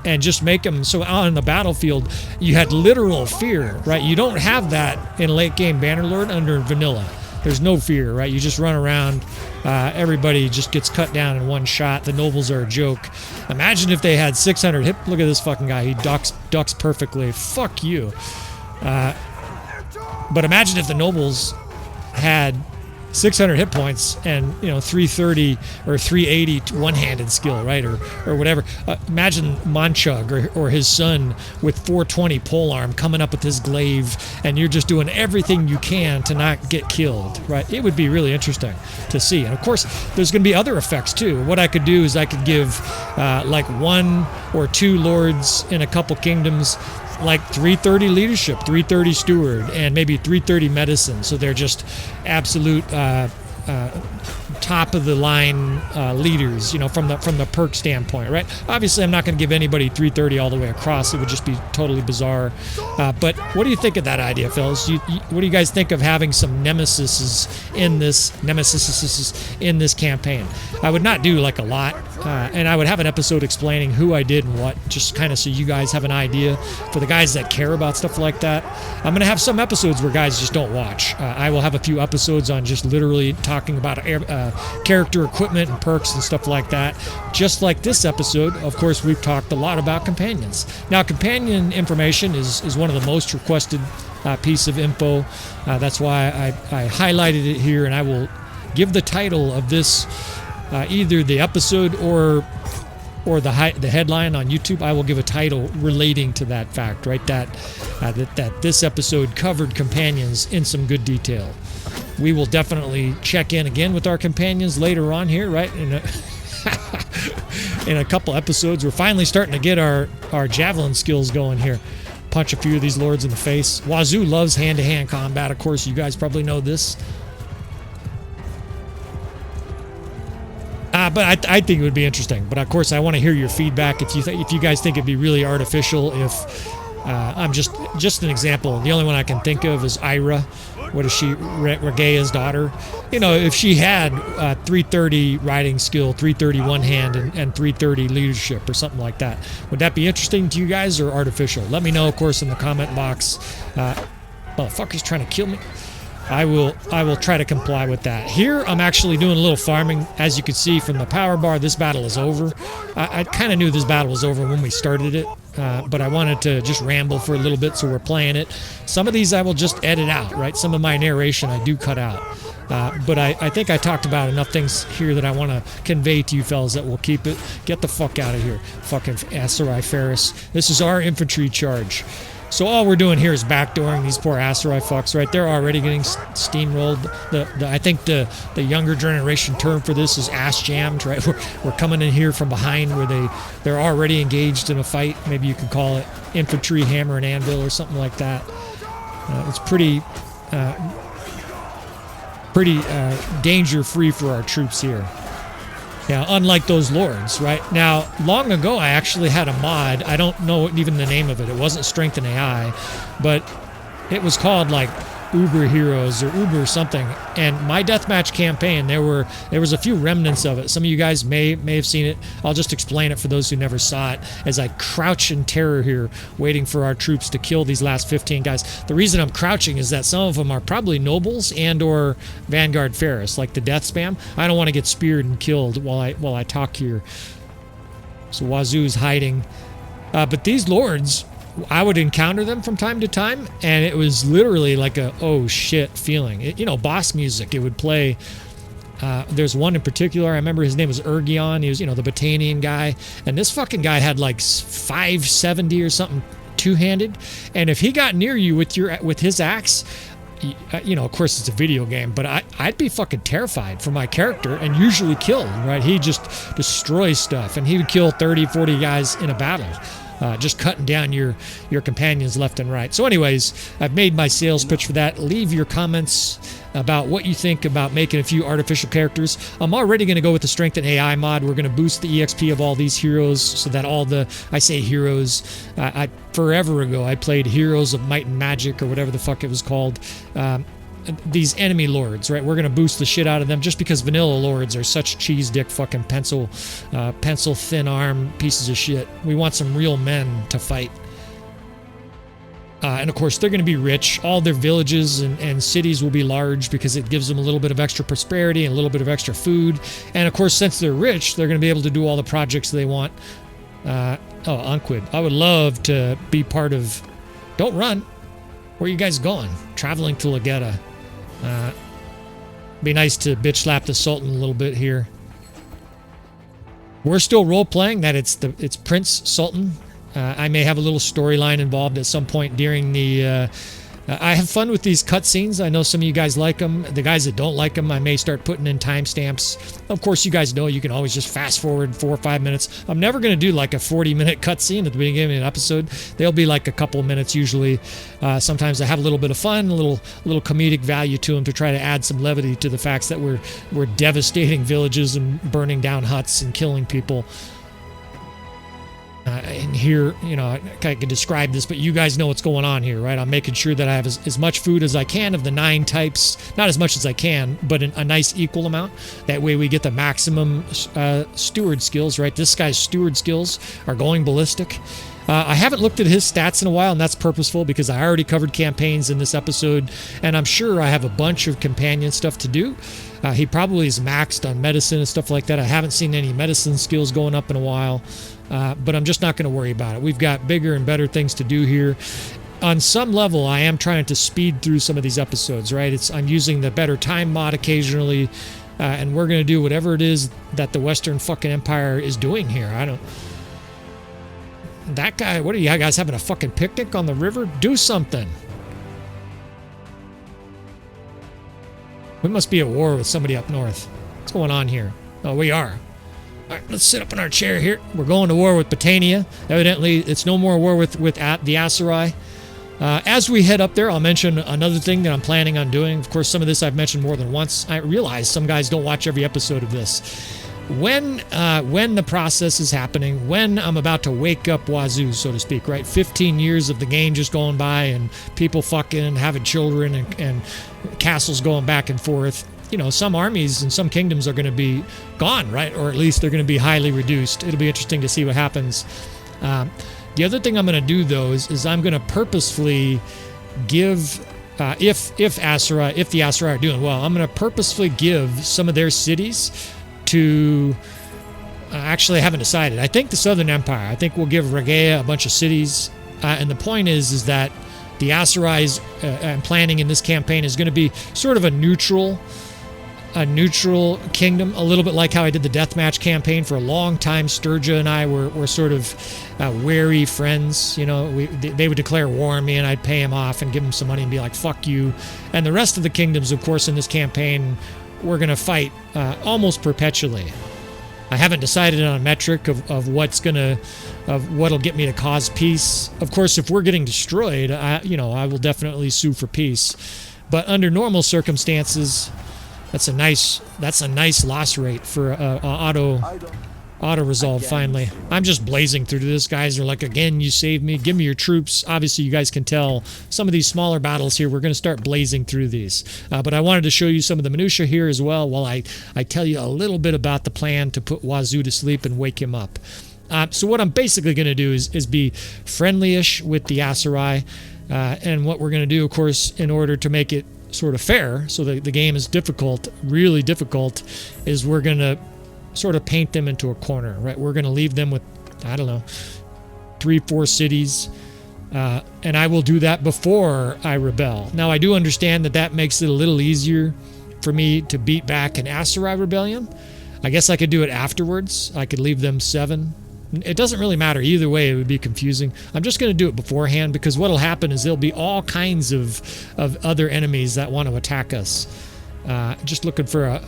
And just make them so on the battlefield you had literal fear, right? You don't have that in late game Bannerlord under vanilla. There's no fear, right? You just run around, everybody just gets cut down in one shot. The nobles are a joke. Imagine if they had 600 hit. Look at this fucking guy, he ducks perfectly. Fuck you. But imagine if the nobles had 600 hit points and 330 or 380 one-handed skill, right, or whatever. Imagine Manchug or his son with 420 polearm coming up with his glaive, and you're just doing everything you can to not get killed, right? It would be really interesting to see. And of course, there's going to be other effects too. What I could do is I could give like 1 or 2 lords in a couple kingdoms like 330 leadership, 330 steward, and maybe 330 medicine. So they're just absolute top of the line leaders, from the perk standpoint, right? Obviously, I'm not going to give anybody 330 all the way across. It would just be totally bizarre. But what do you think of that idea, fellas? What do you guys think of having some nemesis in this campaign? I would not do like a lot, and I would have an episode explaining who I did and what, just kind of so you guys have an idea. For the guys that care about stuff like that, I'm going to have some episodes where guys just don't watch. I will have a few episodes on just literally talking about character equipment and perks and stuff like that. Just like this episode, of course, we've talked a lot about companions. Now, companion information is one of the most requested piece of info. That's why I highlighted it here, and I will give the title of this, either the episode or the headline on YouTube. I will give a title relating to that fact, right? That this episode covered companions in some good detail. We will definitely check in again with our companions later on here, right? In a couple episodes, we're finally starting to get our javelin skills going here. Punch a few of these lords in the face. Wazu loves hand-to-hand combat. Of course, you guys probably know this. But I think it would be interesting. But of course, I want to hear your feedback. If you guys think it'd be really artificial, if I'm just an example. The only one I can think of is Ira. What is she? Regaea's daughter. If she had 330 riding skill, 330 one hand, and 330 leadership or something like that, would that be interesting to you guys or artificial? Let me know, of course, in the comment box. Motherfucker's trying to kill me. I will try to comply with that. Here, I'm actually doing a little farming. As you can see from the power bar, this battle is over. I kind of knew this battle was over when we started it, but I wanted to just ramble for a little bit, so we're playing it. Some of these I will just edit out, right? Some of my narration I do cut out. But I think I talked about enough things here that I want to convey to you fellas that will keep it. Get the fuck out of here. Fucking Aserai Ferris. This is our infantry charge. So all we're doing here is backdooring these poor Aserai fucks, right? They're already getting steamrolled. I think the younger generation term for this is ass jammed, right? We're coming in here from behind where they're already engaged in a fight. Maybe you could call it infantry hammer and anvil or something like that. It's pretty danger-free for our troops here. Yeah, unlike those lords, right? Now, long ago, I actually had a mod. I don't know even the name of it. It wasn't Strength and AI, but it was called like Uber Heroes or Uber something. And my deathmatch campaign, there was a few remnants of it. Some of you guys may have seen it. I'll just explain it for those who never saw it as I crouch in terror here, waiting for our troops to kill these last 15 guys. The reason I'm crouching is that some of them are probably nobles and or Vanguard Ferris, like the death spam. I don't want to get speared and killed while I talk here. So Wazu's hiding. But these lords, I would encounter them from time to time, and it was literally like a oh shit feeling. Boss music. It would play. There's one in particular. I remember his name was Ergion. He was, the Batanian guy, and this fucking guy had like 570 or something two-handed, and if he got near you with his axe, of course it's a video game, but I'd be fucking terrified for my character and usually kill him, right? He just destroys stuff, and he would kill 30, 40 guys in a battle. Just cutting down your companions left and right. So anyways, I've made my sales pitch for that. Leave your comments about what you think about making a few artificial characters. I'm already going to go with the strength and AI mod. We're going to boost the EXP of all these heroes so that all the, I say heroes, forever ago I played Heroes of Might and Magic or whatever the fuck it was called. These enemy lords, right? We're going to boost the shit out of them just because vanilla lords are such cheese dick fucking pencil thin arm pieces of shit. We want some real men to fight. And of course, they're going to be rich. All their villages and cities will be large because it gives them a little bit of extra prosperity and a little bit of extra food. And of course, since they're rich, they're going to be able to do all the projects they want. Unquid. I would love to be part of... Don't run. Where are you guys going? Traveling to Lagetta. Be nice to bitch slap the Sultan a little bit here. We're still role-playing that it's Prince Sultan. I may have a little storyline involved at some point during the... I have fun with these cutscenes. I know some of you guys like them. The guys that don't like them, I may start putting in timestamps. Of course, you guys know you can always just fast forward 4 or 5 minutes. I'm never going to do like a 40-minute cutscene at the beginning of an episode. They'll be like a couple of minutes usually. Sometimes I have a little bit of fun, a little comedic value to them to try to add some levity to the facts that we're devastating villages and burning down huts and killing people. And here, you know, I can describe this, but you guys know what's going on here, right? I'm making sure that I have as much food as I can of the 9 types. Not as much as I can, but a nice equal amount. That way we get the maximum steward skills, right? This guy's steward skills are going ballistic. I haven't looked at his stats in a while, and that's purposeful because I already covered campaigns in this episode, and I'm sure I have a bunch of companion stuff to do. He probably is maxed on medicine and stuff like that. I haven't seen any medicine skills going up in a while, but I'm just not going to worry about it. We've got bigger and better things to do here. On some level, I am trying to speed through some of these episodes, right? I'm using the better time mod occasionally, and we're going to do whatever it is that the Western fucking Empire is doing here. I don't... That guy, what are you guys having a fucking picnic on the river? Do something. We must be at war with somebody up north. What's going on here? Oh, we are. All right, let's sit up in our chair here. We're going to war with Britannia. Evidently, it's no more war with the Aserai. As we head up there, I'll mention another thing that I'm planning on doing. Of course, some of this I've mentioned more than once. I realize some guys don't watch every episode of this. When the process is happening, when I'm about to wake up Wazu, so to speak, right? 15 years of the game just going by and people fucking and having children and castles going back and forth. You know, some armies and some kingdoms are going to be gone, right? Or at least they're going to be highly reduced. It'll be interesting to see what happens. The other thing I'm going to do, though, is I'm going to purposefully give... if the Aserai are doing well, I'm going to purposefully give some of their cities to... actually, I haven't decided. I think the Southern Empire. I think we'll give Regea a bunch of cities. And the point is that the Aserai's planning in this campaign is going to be sort of a neutral kingdom, a little bit like how I did the deathmatch campaign for a long time. Sturgia and I were sort of wary friends. You know, they would declare war on me, and I'd pay him off and give him some money and be like, "Fuck you." And the rest of the kingdoms, of course, in this campaign, we're going to fight almost perpetually. I haven't decided on a metric of what'll get me to cause peace. Of course, if we're getting destroyed, I will definitely sue for peace. But under normal circumstances, that's a nice loss rate for auto resolve. Finally, I'm just blazing through this. Guys are like, again, you saved me. Give me your troops. Obviously, you guys can tell some of these smaller battles here. We're going to start blazing through these. But I wanted to show you some of the minutia here as well, while I tell you a little bit about the plan to put Wazu to sleep and wake him up. So what I'm basically going to do is be friendly-ish with the Aserai, and what we're going to do, of course, in order to make it sort of fair, so that the game is difficult, really difficult, is we're going to sort of paint them into a corner, right? We're going to leave them with, I don't know, 3-4 cities, and I will do that before I rebel. Now, I do understand that makes it a little easier for me to beat back an Aserai rebellion. I guess I could do it afterwards. I could leave them 7. It doesn't really matter. Either way, it would be confusing. I'm just going to do it beforehand, because what'll happen is there'll be all kinds of other enemies that want to attack us. Just looking for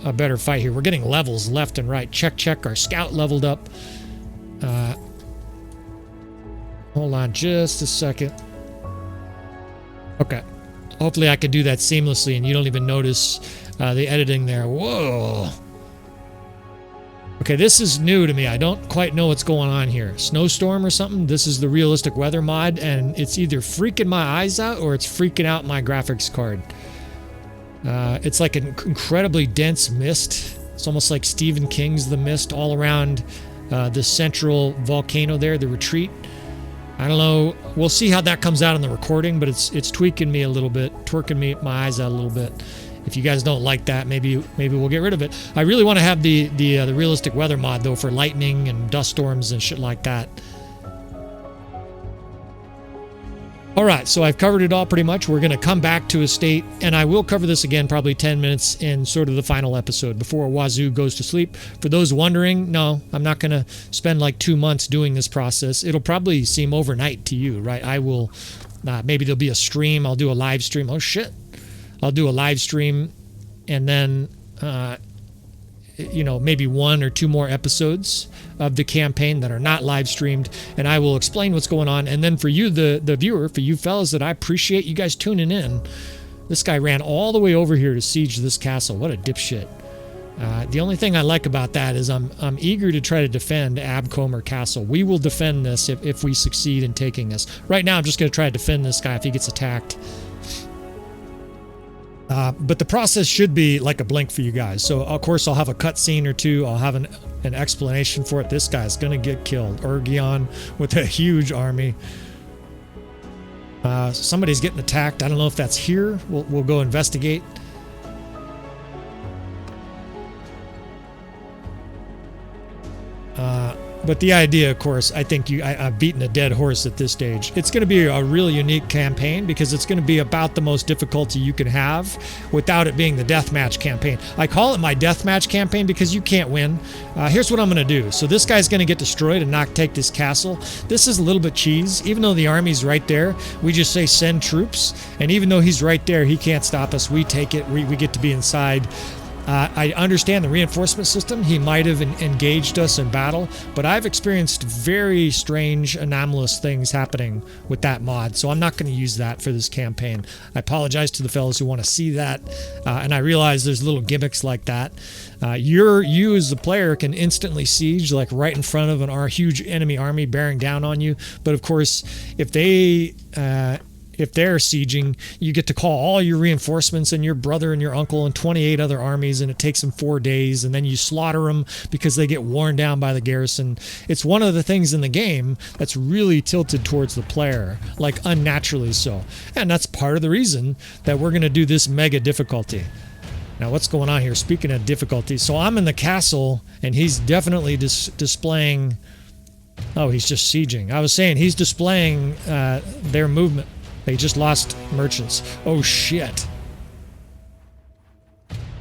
a better fight here. We're getting levels left and right. Check. Our scout leveled up. Hold on just a second. Okay. hopefully I can do that seamlessly and you don't even notice the editing there. Whoa. Okay, this is new to me. I don't quite know what's going on here. Snowstorm or something? This is the realistic weather mod, and it's either freaking my eyes out or it's freaking out my graphics card. It's like an incredibly dense mist. It's almost like Stephen King's The Mist all around the central volcano there, the retreat. I don't know. We'll see how that comes out in the recording, but it's tweaking me a little bit, twerking my eyes out a little bit. If you guys don't like that, maybe we'll get rid of it. I really want to have the realistic weather mod though for lightning and dust storms and shit like that. All right, so I've covered it all pretty much. We're going to come back to a state, and I will cover this again probably 10 minutes in sort of the final episode before Wazu goes to sleep. For those wondering, no, I'm not going to spend like 2 months doing this process. It'll probably seem overnight to you, right? I will, maybe there'll be a stream. I'll do a live stream. Oh, shit. I'll do a live stream, and then, maybe 1 or 2 more episodes of the campaign that are not live streamed, and I will explain what's going on. And then for you, the viewer, for you fellas that I appreciate you guys tuning in, this guy ran all the way over here to siege this castle. What a dipshit. The only thing I like about that is I'm eager to try to defend Abcomer Castle. We will defend this if we succeed in taking this. Right now, I'm just going to try to defend this guy if he gets attacked. But the process should be like a blink for you guys. So, of course, I'll have a cutscene or two. I'll have an explanation for it. This guy's going to get killed. Urgion with a huge army. Somebody's getting attacked. I don't know if that's here. We'll go investigate. But the idea, of course, I think I've beaten a dead horse at this stage. It's going to be a really unique campaign because it's going to be about the most difficulty you can have without it being the deathmatch campaign. I call it my deathmatch campaign because you can't win. Here's what I'm going to do. So this guy's going to get destroyed and take this castle. This is a little bit cheese. Even though the army's right there, we just say send troops. And even though he's right there, he can't stop us. We take it. We get to be inside. I understand the reinforcement system. He might have engaged us in battle, but I've experienced very strange, anomalous things happening with that mod, so I'm not going to use that for this campaign. I apologize to the fellows who want to see that, and I realize there's little gimmicks like that. You as the player can instantly siege like right in front of our huge enemy army bearing down on you, but of course, if they're sieging, you get to call all your reinforcements and your brother and your uncle and 28 other armies, and it takes them 4 days, and then you slaughter them because they get worn down by the garrison. It's one of the things in the game that's really tilted towards the player, like unnaturally so. And that's part of the reason that we're going to do this mega difficulty. Now, what's going on here? Speaking of difficulty, so I'm in the castle, and he's definitely displaying... Oh, he's just sieging. I was saying he's displaying their movement. They just lost merchants. Oh, shit.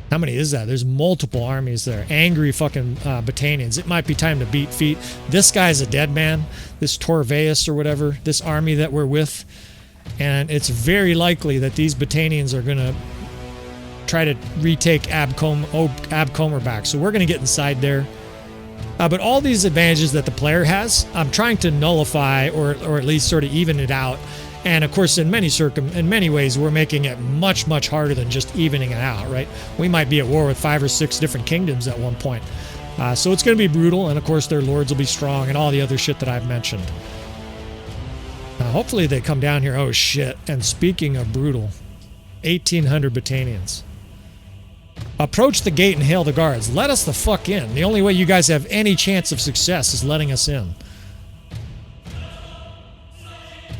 How many is that? There's multiple armies there. Angry fucking Battanians. It might be time to beat feet. This guy's a dead man. This Torvaeus or whatever. This army that we're with. And it's very likely that these Battanians are going to try to retake Abcomer back. So we're going to get inside there. But all these advantages that the player has, I'm trying to nullify or at least sort of even it out. And of course, in many ways, we're making it much, much harder than just evening it out, right? We might be at war with 5 or 6 different kingdoms at one point. So it's going to be brutal, and of course, their lords will be strong and all the other shit that I've mentioned. Hopefully they come down here. Oh, shit. And speaking of brutal, 1,800 Battanians. Approach the gate and hail the guards. Let us the fuck in. The only way you guys have any chance of success is letting us in.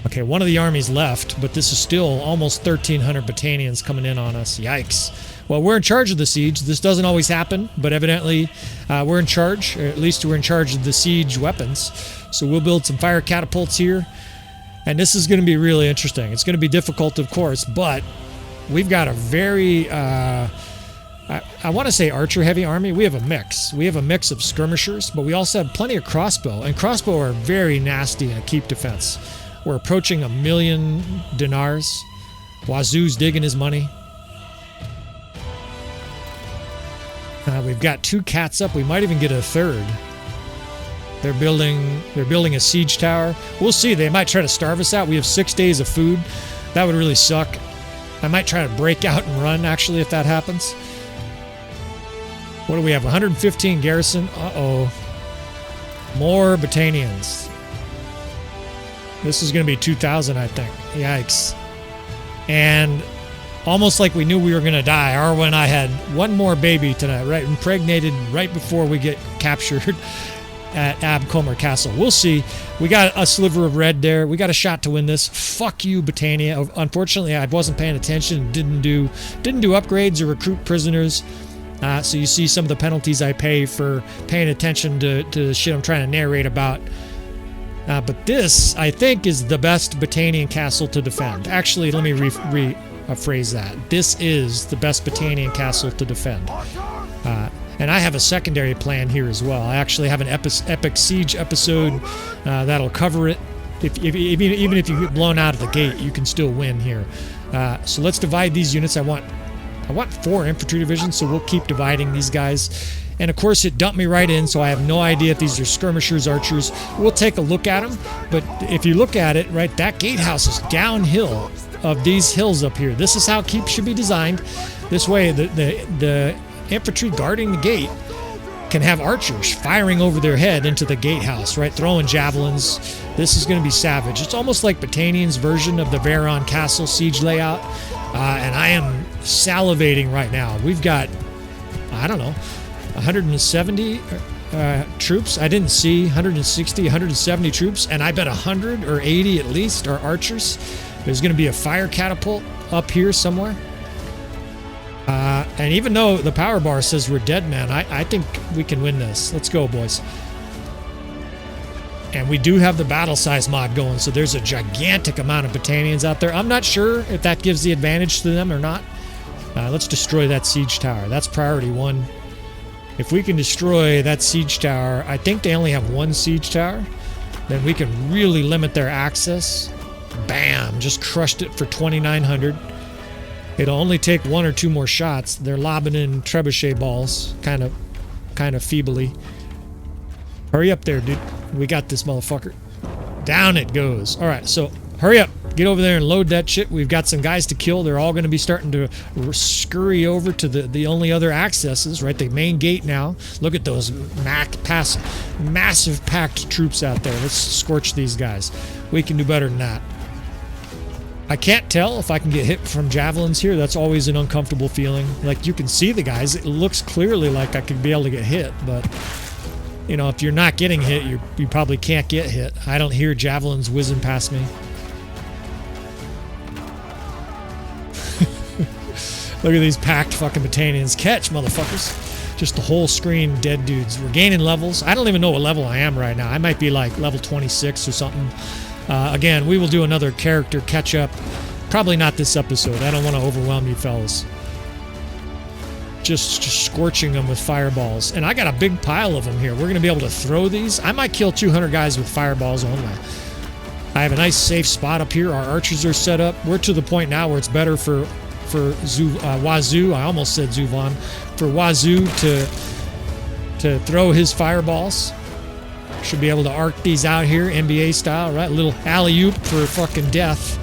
Okay, one of the armies left, but this is still almost 1,300 Battanians coming in on us. Yikes. Well, we're in charge of the siege. This doesn't always happen, but evidently we're in charge, or at least we're in charge of the siege weapons. So we'll build some fire catapults here, and this is going to be really interesting. It's going to be difficult, of course, but we've got a very, I want to say archer-heavy army. We have a mix. We have a mix of skirmishers, but we also have plenty of crossbow, and crossbow are very nasty in a keep defense. We're approaching 1 million Denars. Wazu's digging his money. We've got 2 cats up. We might even get a 3rd. They're building a siege tower. We'll see. They might try to starve us out. We have 6 days of food. That would really suck. I might try to break out and run, actually, if that happens. What do we have? 115 garrison. Uh-oh. More Battanians. This is going to be 2,000, I think. Yikes. And almost like we knew we were going to die. Arwa and I had one more baby tonight, right? Impregnated right before we get captured at Abcomer Castle. We'll see. We got a sliver of red there. We got a shot to win this. Fuck you, Battania. Unfortunately, I wasn't paying attention. Didn't do upgrades or recruit prisoners. So you see some of the penalties I pay for paying attention to the shit I'm trying to narrate about. But this, I think, is the best Battanian castle to defend. Actually, let me rephrase that. This is the best Battanian castle to defend. And I have a secondary plan here as well. I actually have an epic siege episode that'll cover it. Even if you get blown out of the gate, you can still win here. So let's divide these units. I want 4 infantry divisions, so we'll keep dividing these guys. And of course, it dumped me right in, so I have no idea if these are skirmishers, archers. We'll take a look at them. But if you look at it, right, that gatehouse is downhill of these hills up here. This is how keep should be designed. This way, the infantry guarding the gate can have archers firing over their head into the gatehouse, right? Throwing javelins. This is going to be savage. It's almost like Battanian's version of the Veron Castle siege layout. And I am salivating right now. We've got, I don't know, 170 troops. I didn't see 160, 170 troops. And I bet 100 or 80 at least are archers. There's going to be a fire catapult up here somewhere. And even though the power bar says we're dead, man, I think we can win this. Let's go, boys. And we do have the battle size mod going, so there's a gigantic amount of Battanians out there. I'm not sure if that gives the advantage to them or not. Let's destroy that siege tower. That's priority 1. If we can destroy that siege tower, I think they only have 1 siege tower, then we can really limit their access. Bam! Just crushed it for 2,900. It'll only take 1 or 2 more shots. They're lobbing in trebuchet balls, kind of feebly. Hurry up there, dude. We got this motherfucker. Down it goes. All right, so hurry up. Get over there and load that shit. We've got some guys to kill. They're all going to be starting to scurry over to the only other accesses, right? The main gate now. Look at those massive packed troops out there. Let's scorch these guys. We can do better than that. I can't tell if I can get hit from javelins here. That's always an uncomfortable feeling. Like, you can see the guys. It looks clearly like I could be able to get hit, but you know, if you're not getting hit, you probably can't get hit. I don't hear javelins whizzing past me. Look at these packed fucking Battanians. Catch, motherfuckers. Just the whole screen dead dudes. We're gaining levels. I don't even know what level I am right now. I might be like level 26 or something. Again, we will do another character catch-up. Probably not this episode. I don't want to overwhelm you fellas. Just scorching them with fireballs. And I got a big pile of them here. We're going to be able to throw these. I might kill 200 guys with fireballs only. I have a nice safe spot up here. Our archers are set up. We're to the point now where it's better for Wazu. I almost said Zuvan. For Wazu to throw his fireballs. Should be able to arc these out here, NBA style, right? A little alley-oop for fucking death.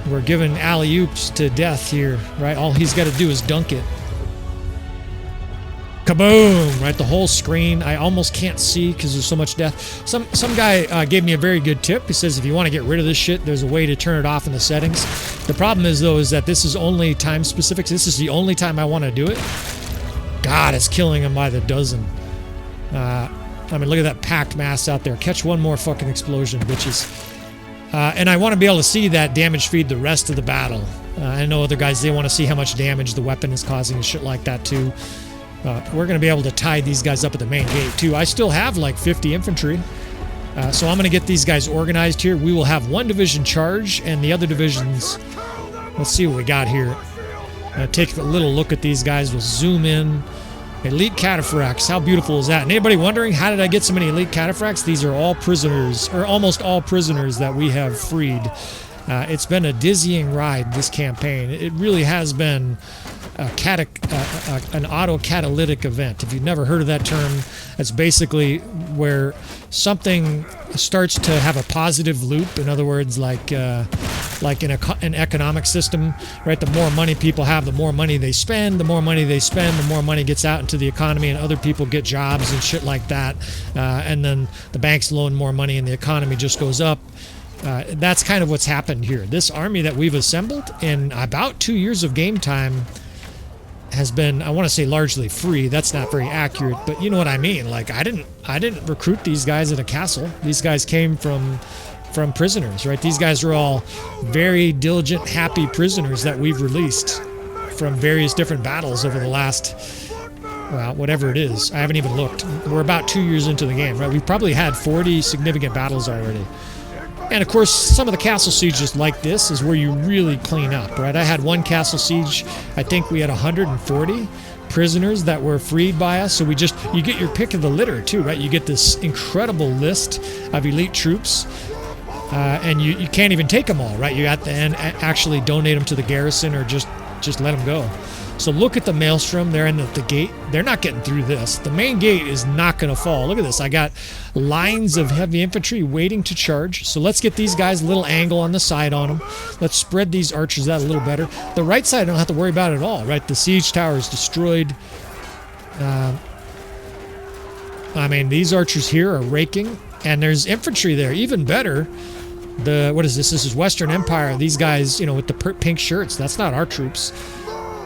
We're giving alley-oops to death here, right? All he's got to do is dunk it. Kaboom! Right, the whole screen. I almost can't see because there's so much death. Some guy gave me a very good tip. He says if you want to get rid of this shit, there's a way to turn it off in the settings. The problem is, though, is that this is only time specific. This is the only time I want to do it. God, it's killing him by the dozen. I mean, look at that packed mass out there. Catch one more fucking explosion, bitches. And I want to be able to see that damage feed the rest of the battle. I know other guys, they want to see how much damage the weapon is causing and shit like that, too. We're going to be able to tie these guys up at the main gate, too. I still have, like, 50 infantry. So I'm going to get these guys organized here. We will have 1 division charge, and the other divisions... Let's see what we got here. Take a little look at these guys. We'll zoom in. Elite cataphracts. How beautiful is that? And anybody wondering, how did I get so many elite cataphracts? These are all prisoners, or almost all prisoners that we have freed. It's been a dizzying ride, this campaign. It really has been an auto-catalytic event. If you've never heard of that term, that's basically where something starts to have a positive loop. In other words, like in an economic system, right? The more money people have, the more money they spend. The more money they spend, the more money gets out into the economy, and other people get jobs and shit like that. And then the banks loan more money, and the economy just goes up. That's kind of what's happened here. This army that we've assembled in about 2 years of game time has been, I want to say, largely free. That's not very accurate, but you know what I mean. Like, I didn't recruit these guys at a castle. These guys came from prisoners, right? These guys are all very diligent, happy prisoners that we've released from various different battles over the last, well, whatever it is. I haven't even looked. We're about 2 years into the game, right? We've probably had 40 significant battles already. And of course, some of the castle sieges like this is where you really clean up, right? I had one castle siege, I think we had 140 prisoners that were freed by us. So you get your pick of the litter too, right? You get this incredible list of elite troops. And you can't even take them all, right? You have to actually donate them to the garrison or just let them go. So look at the maelstrom. They're in the gate. They're not getting through this. The main gate is not going to fall. Look at this. I got lines of heavy infantry waiting to charge. So let's get these guys a little angle on the side on them. Let's spread these archers out a little better. The right side I don't have to worry about at all, right? The siege tower is destroyed. I mean, these archers here are raking, and there's infantry there. Even better. What is this? This is Western Empire. These guys, with the pink shirts, that's not our troops.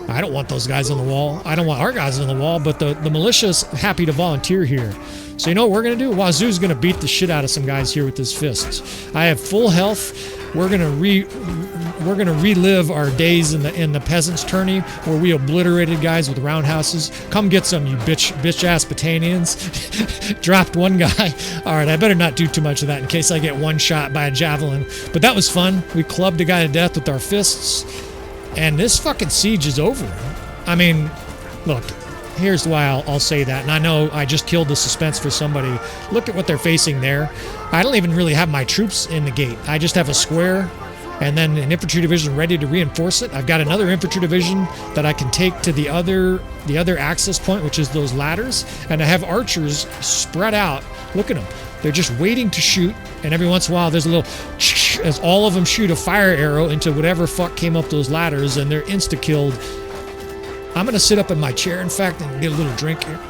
I don't want those guys on the wall. I don't want our guys on the wall, but the militia's happy to volunteer here. So you know what we're going to do? Wazu's going to beat the shit out of some guys here with his fists. I have full health. We're going to relive our days in the peasants' tourney where we obliterated guys with roundhouses. Come get some, you bitch-ass Battanians. Dropped one guy. All right, I better not do too much of that in case I get one shot by a javelin. But that was fun. We clubbed a guy to death with our fists. And this fucking siege is over. I mean, look, here's why I'll say that. And I know I just killed the suspense for somebody. Look at what they're facing there. I don't even really have my troops in the gate. I just have a square and then an infantry division ready to reinforce it. I've got another infantry division that I can take to the other access point, which is those ladders. And I have archers spread out. Look at them. They're just waiting to shoot, and every once in a while there's a little as all of them shoot a fire arrow into whatever fuck came up those ladders, and they're insta-killed. I'm going to sit up in my chair, in fact, and get a little drink here.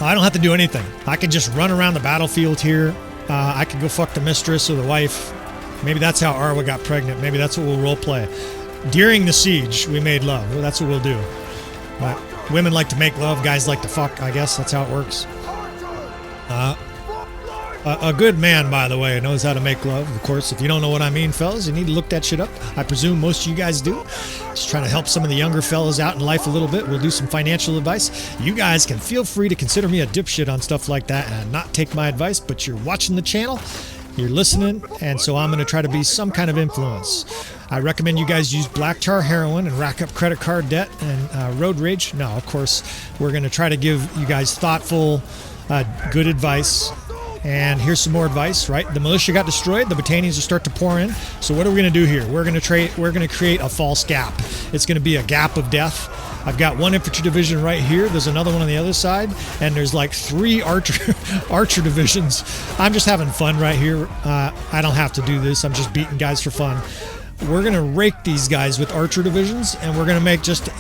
I don't have to do anything. I can just run around the battlefield here. I can go fuck the mistress or the wife. Maybe that's how Arwa got pregnant. Maybe that's what we'll role play. During the siege, we made love. Well, that's what we'll do. But women like to make love, guys like to fuck, I guess. That's how it works. A good man, by the way, knows how to make love. Of course, if you don't know what I mean, fellas, you need to look that shit up. I presume most of you guys do. Just trying to help some of the younger fellas out in life a little bit. We'll do some financial advice. You guys can feel free to consider me a dipshit on stuff like that and not take my advice, but you're watching the channel, you're listening, and so I'm going to try to be some kind of influence. I recommend you guys use black tar heroin and rack up credit card debt and road rage. No, of course, we're going to try to give you guys thoughtful, good advice. And here's some more advice, right? The militia got destroyed. The Battanians will start to pour in. So what are we going to do here? We're going to create a false gap. It's going to be a gap of death. I've got one infantry division right here. There's another one on the other side, and there's like 3 archer divisions. I'm just having fun right here. I don't have to do this. I'm just beating guys for fun. We're going to rake these guys with archer divisions, and we're going to make just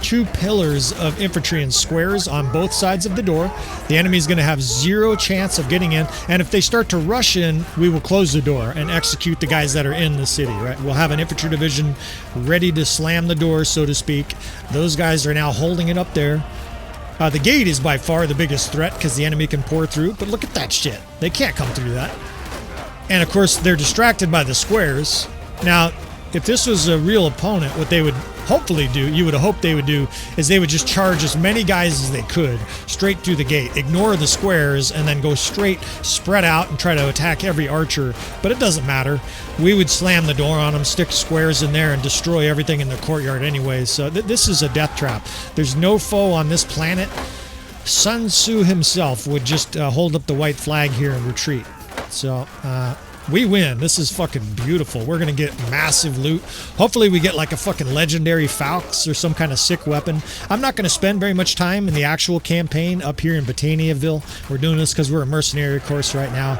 2 pillars of infantry in squares on both sides of the door. The enemy's going to have 0 chance of getting in, and if they start to rush in, we will close the door and execute the guys that are in the city, right? We'll have an infantry division ready to slam the door, so to speak. Those guys are now holding it up there. The gate is by far the biggest threat because the enemy can pour through, but look at that shit. They can't come through that. And of course, they're distracted by the squares. Now, if this was a real opponent, what they would hopefully do, you would have hoped they would do, is they would just charge as many guys as they could straight through the gate, ignore the squares, and then go straight, spread out, and try to attack every archer. But it doesn't matter. We would slam the door on them, stick squares in there, and destroy everything in the courtyard anyway. So this is a death trap. There's no foe on this planet. Sun Tzu himself would just hold up the white flag here and retreat. So, We win. This is fucking beautiful. We're going to get massive loot. Hopefully we get like a fucking legendary Falx or some kind of sick weapon. I'm not going to spend very much time in the actual campaign up here in Botaniaville. We're doing this because we're a mercenary course right now.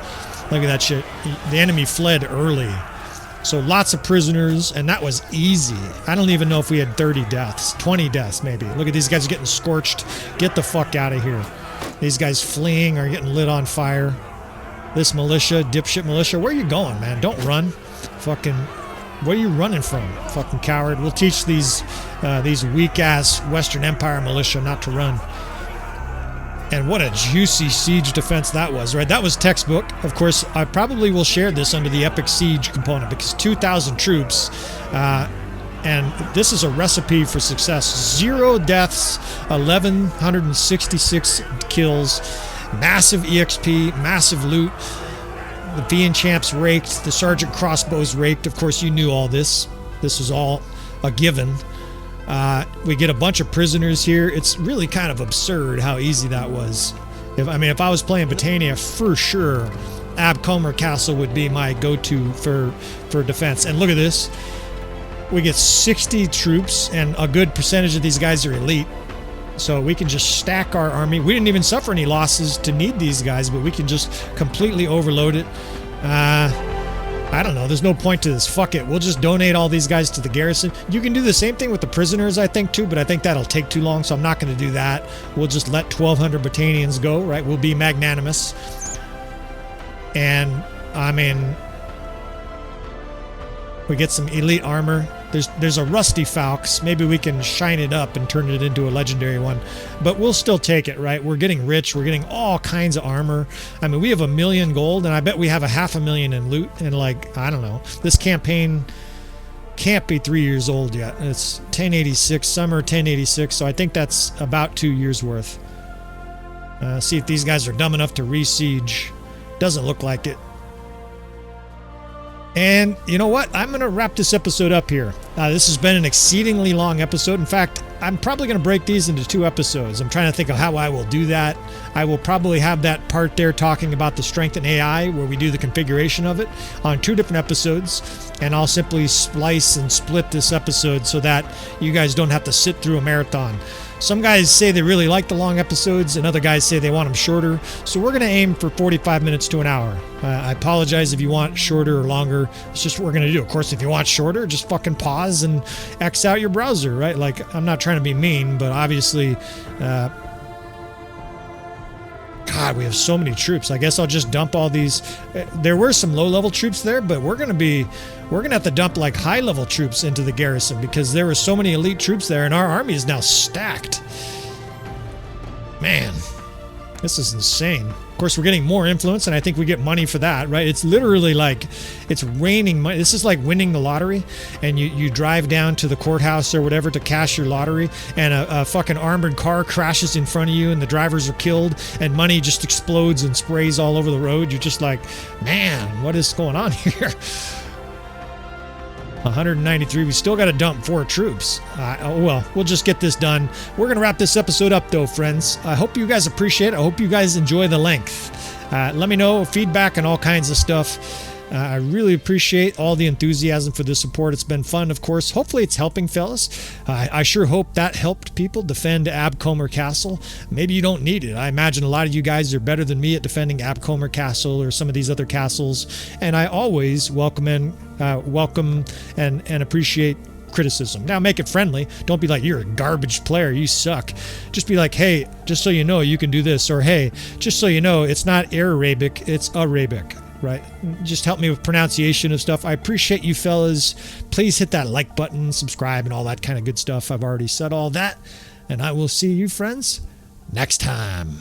Look at that shit. The enemy fled early. So lots of prisoners, and that was easy. I don't even know if we had 30 deaths. 20 deaths, maybe. Look at these guys getting scorched. Get the fuck out of here. These guys fleeing are getting lit on fire. This militia, dipshit militia, where are you going, man? Don't run. Fucking, where are you running from? Fucking coward. We'll teach these weak-ass Western Empire militia not to run. And what a juicy siege defense that was, right? That was textbook. Of course, I probably will share this under the epic siege component because 2,000 troops, and this is a recipe for success. 0 deaths, 1,166 kills, massive EXP, massive loot. The VII champs raked, the sergeant crossbows raked. Of course, you knew all this. This was all a given. We get a bunch of prisoners here. It's really kind of absurd how easy that was. If I was playing Botania, for sure, Abcomer Castle would be my go-to for defense. And look at this. We get 60 troops, and a good percentage of these guys are elite. So we can just stack our army. We didn't even suffer any losses to need these guys, but we can just completely overload it. I don't know. There's no point to this. Fuck it. We'll just donate all these guys to the garrison. You can do the same thing with the prisoners, I think, too, but I think that'll take too long, so I'm not going to do that. We'll just let 1,200 Botanians go, right? We'll be magnanimous. And, I mean, we get some elite armor. There's a rusty Falx. Maybe we can shine it up and turn it into a legendary one. But we'll still take it, right? We're getting rich. We're getting all kinds of armor. I mean, we have 1 million gold, and I bet we have 500,000 in loot. And, like, I don't know. This campaign can't be 3 years old yet. It's 1086, summer 1086, so I think that's about 2 years worth. See if these guys are dumb enough to re-siege. Doesn't look like it. And you know what? I'm going to wrap this episode up here. This has been an exceedingly long episode. In fact, I'm probably going to break these into 2 episodes. I'm trying to think of how I will do that. I will probably have that part there talking about the strength in AI, where we do the configuration of it, on 2 different episodes. And I'll simply splice and split this episode so that you guys don't have to sit through a marathon. Some guys say they really like the long episodes, and other guys say they want them shorter. So we're going to aim for 45 minutes to an hour. I apologize if you want shorter or longer. It's just what we're going to do. Of course, if you want shorter, just fucking pause and X out your browser, right? Like, I'm not trying to be mean, but obviously, God, we have so many troops. I guess I'll just dump all these. There were some low-level troops there, but we're going to have to dump like high-level troops into the garrison because there were so many elite troops there, and our army is now stacked. Man, this is insane. Of course, we're getting more influence, and I think we get money for that, right? It's literally like, it's raining money. This is like winning the lottery, and you drive down to the courthouse or whatever to cash your lottery, and a fucking armored car crashes in front of you, and the drivers are killed, and money just explodes and sprays all over the road. You're just like, man, what is going on here? 193. We still got to dump 4 troops. Oh well, we'll just get this done. We're going to wrap this episode up, though, friends. I hope you guys appreciate it. I hope you guys enjoy the length. Let me know feedback and all kinds of stuff. I really appreciate all the enthusiasm for the support. It's been fun, of course. Hopefully it's helping, fellas. I sure hope that helped people defend Abcomer Castle. Maybe you don't need it. I imagine a lot of you guys are better than me at defending Abcomer Castle or some of these other castles. And I always welcome and appreciate criticism. Now make it friendly. Don't be like, you're a garbage player, you suck. Just be like, hey, just so you know, you can do this. Or hey, just so you know, it's not Arabic, it's Arabic. Right? Just help me with pronunciation of stuff. I appreciate you fellas. Please hit that like button, subscribe, and all that kind of good stuff. I've already said all that. And I will see you friends next time.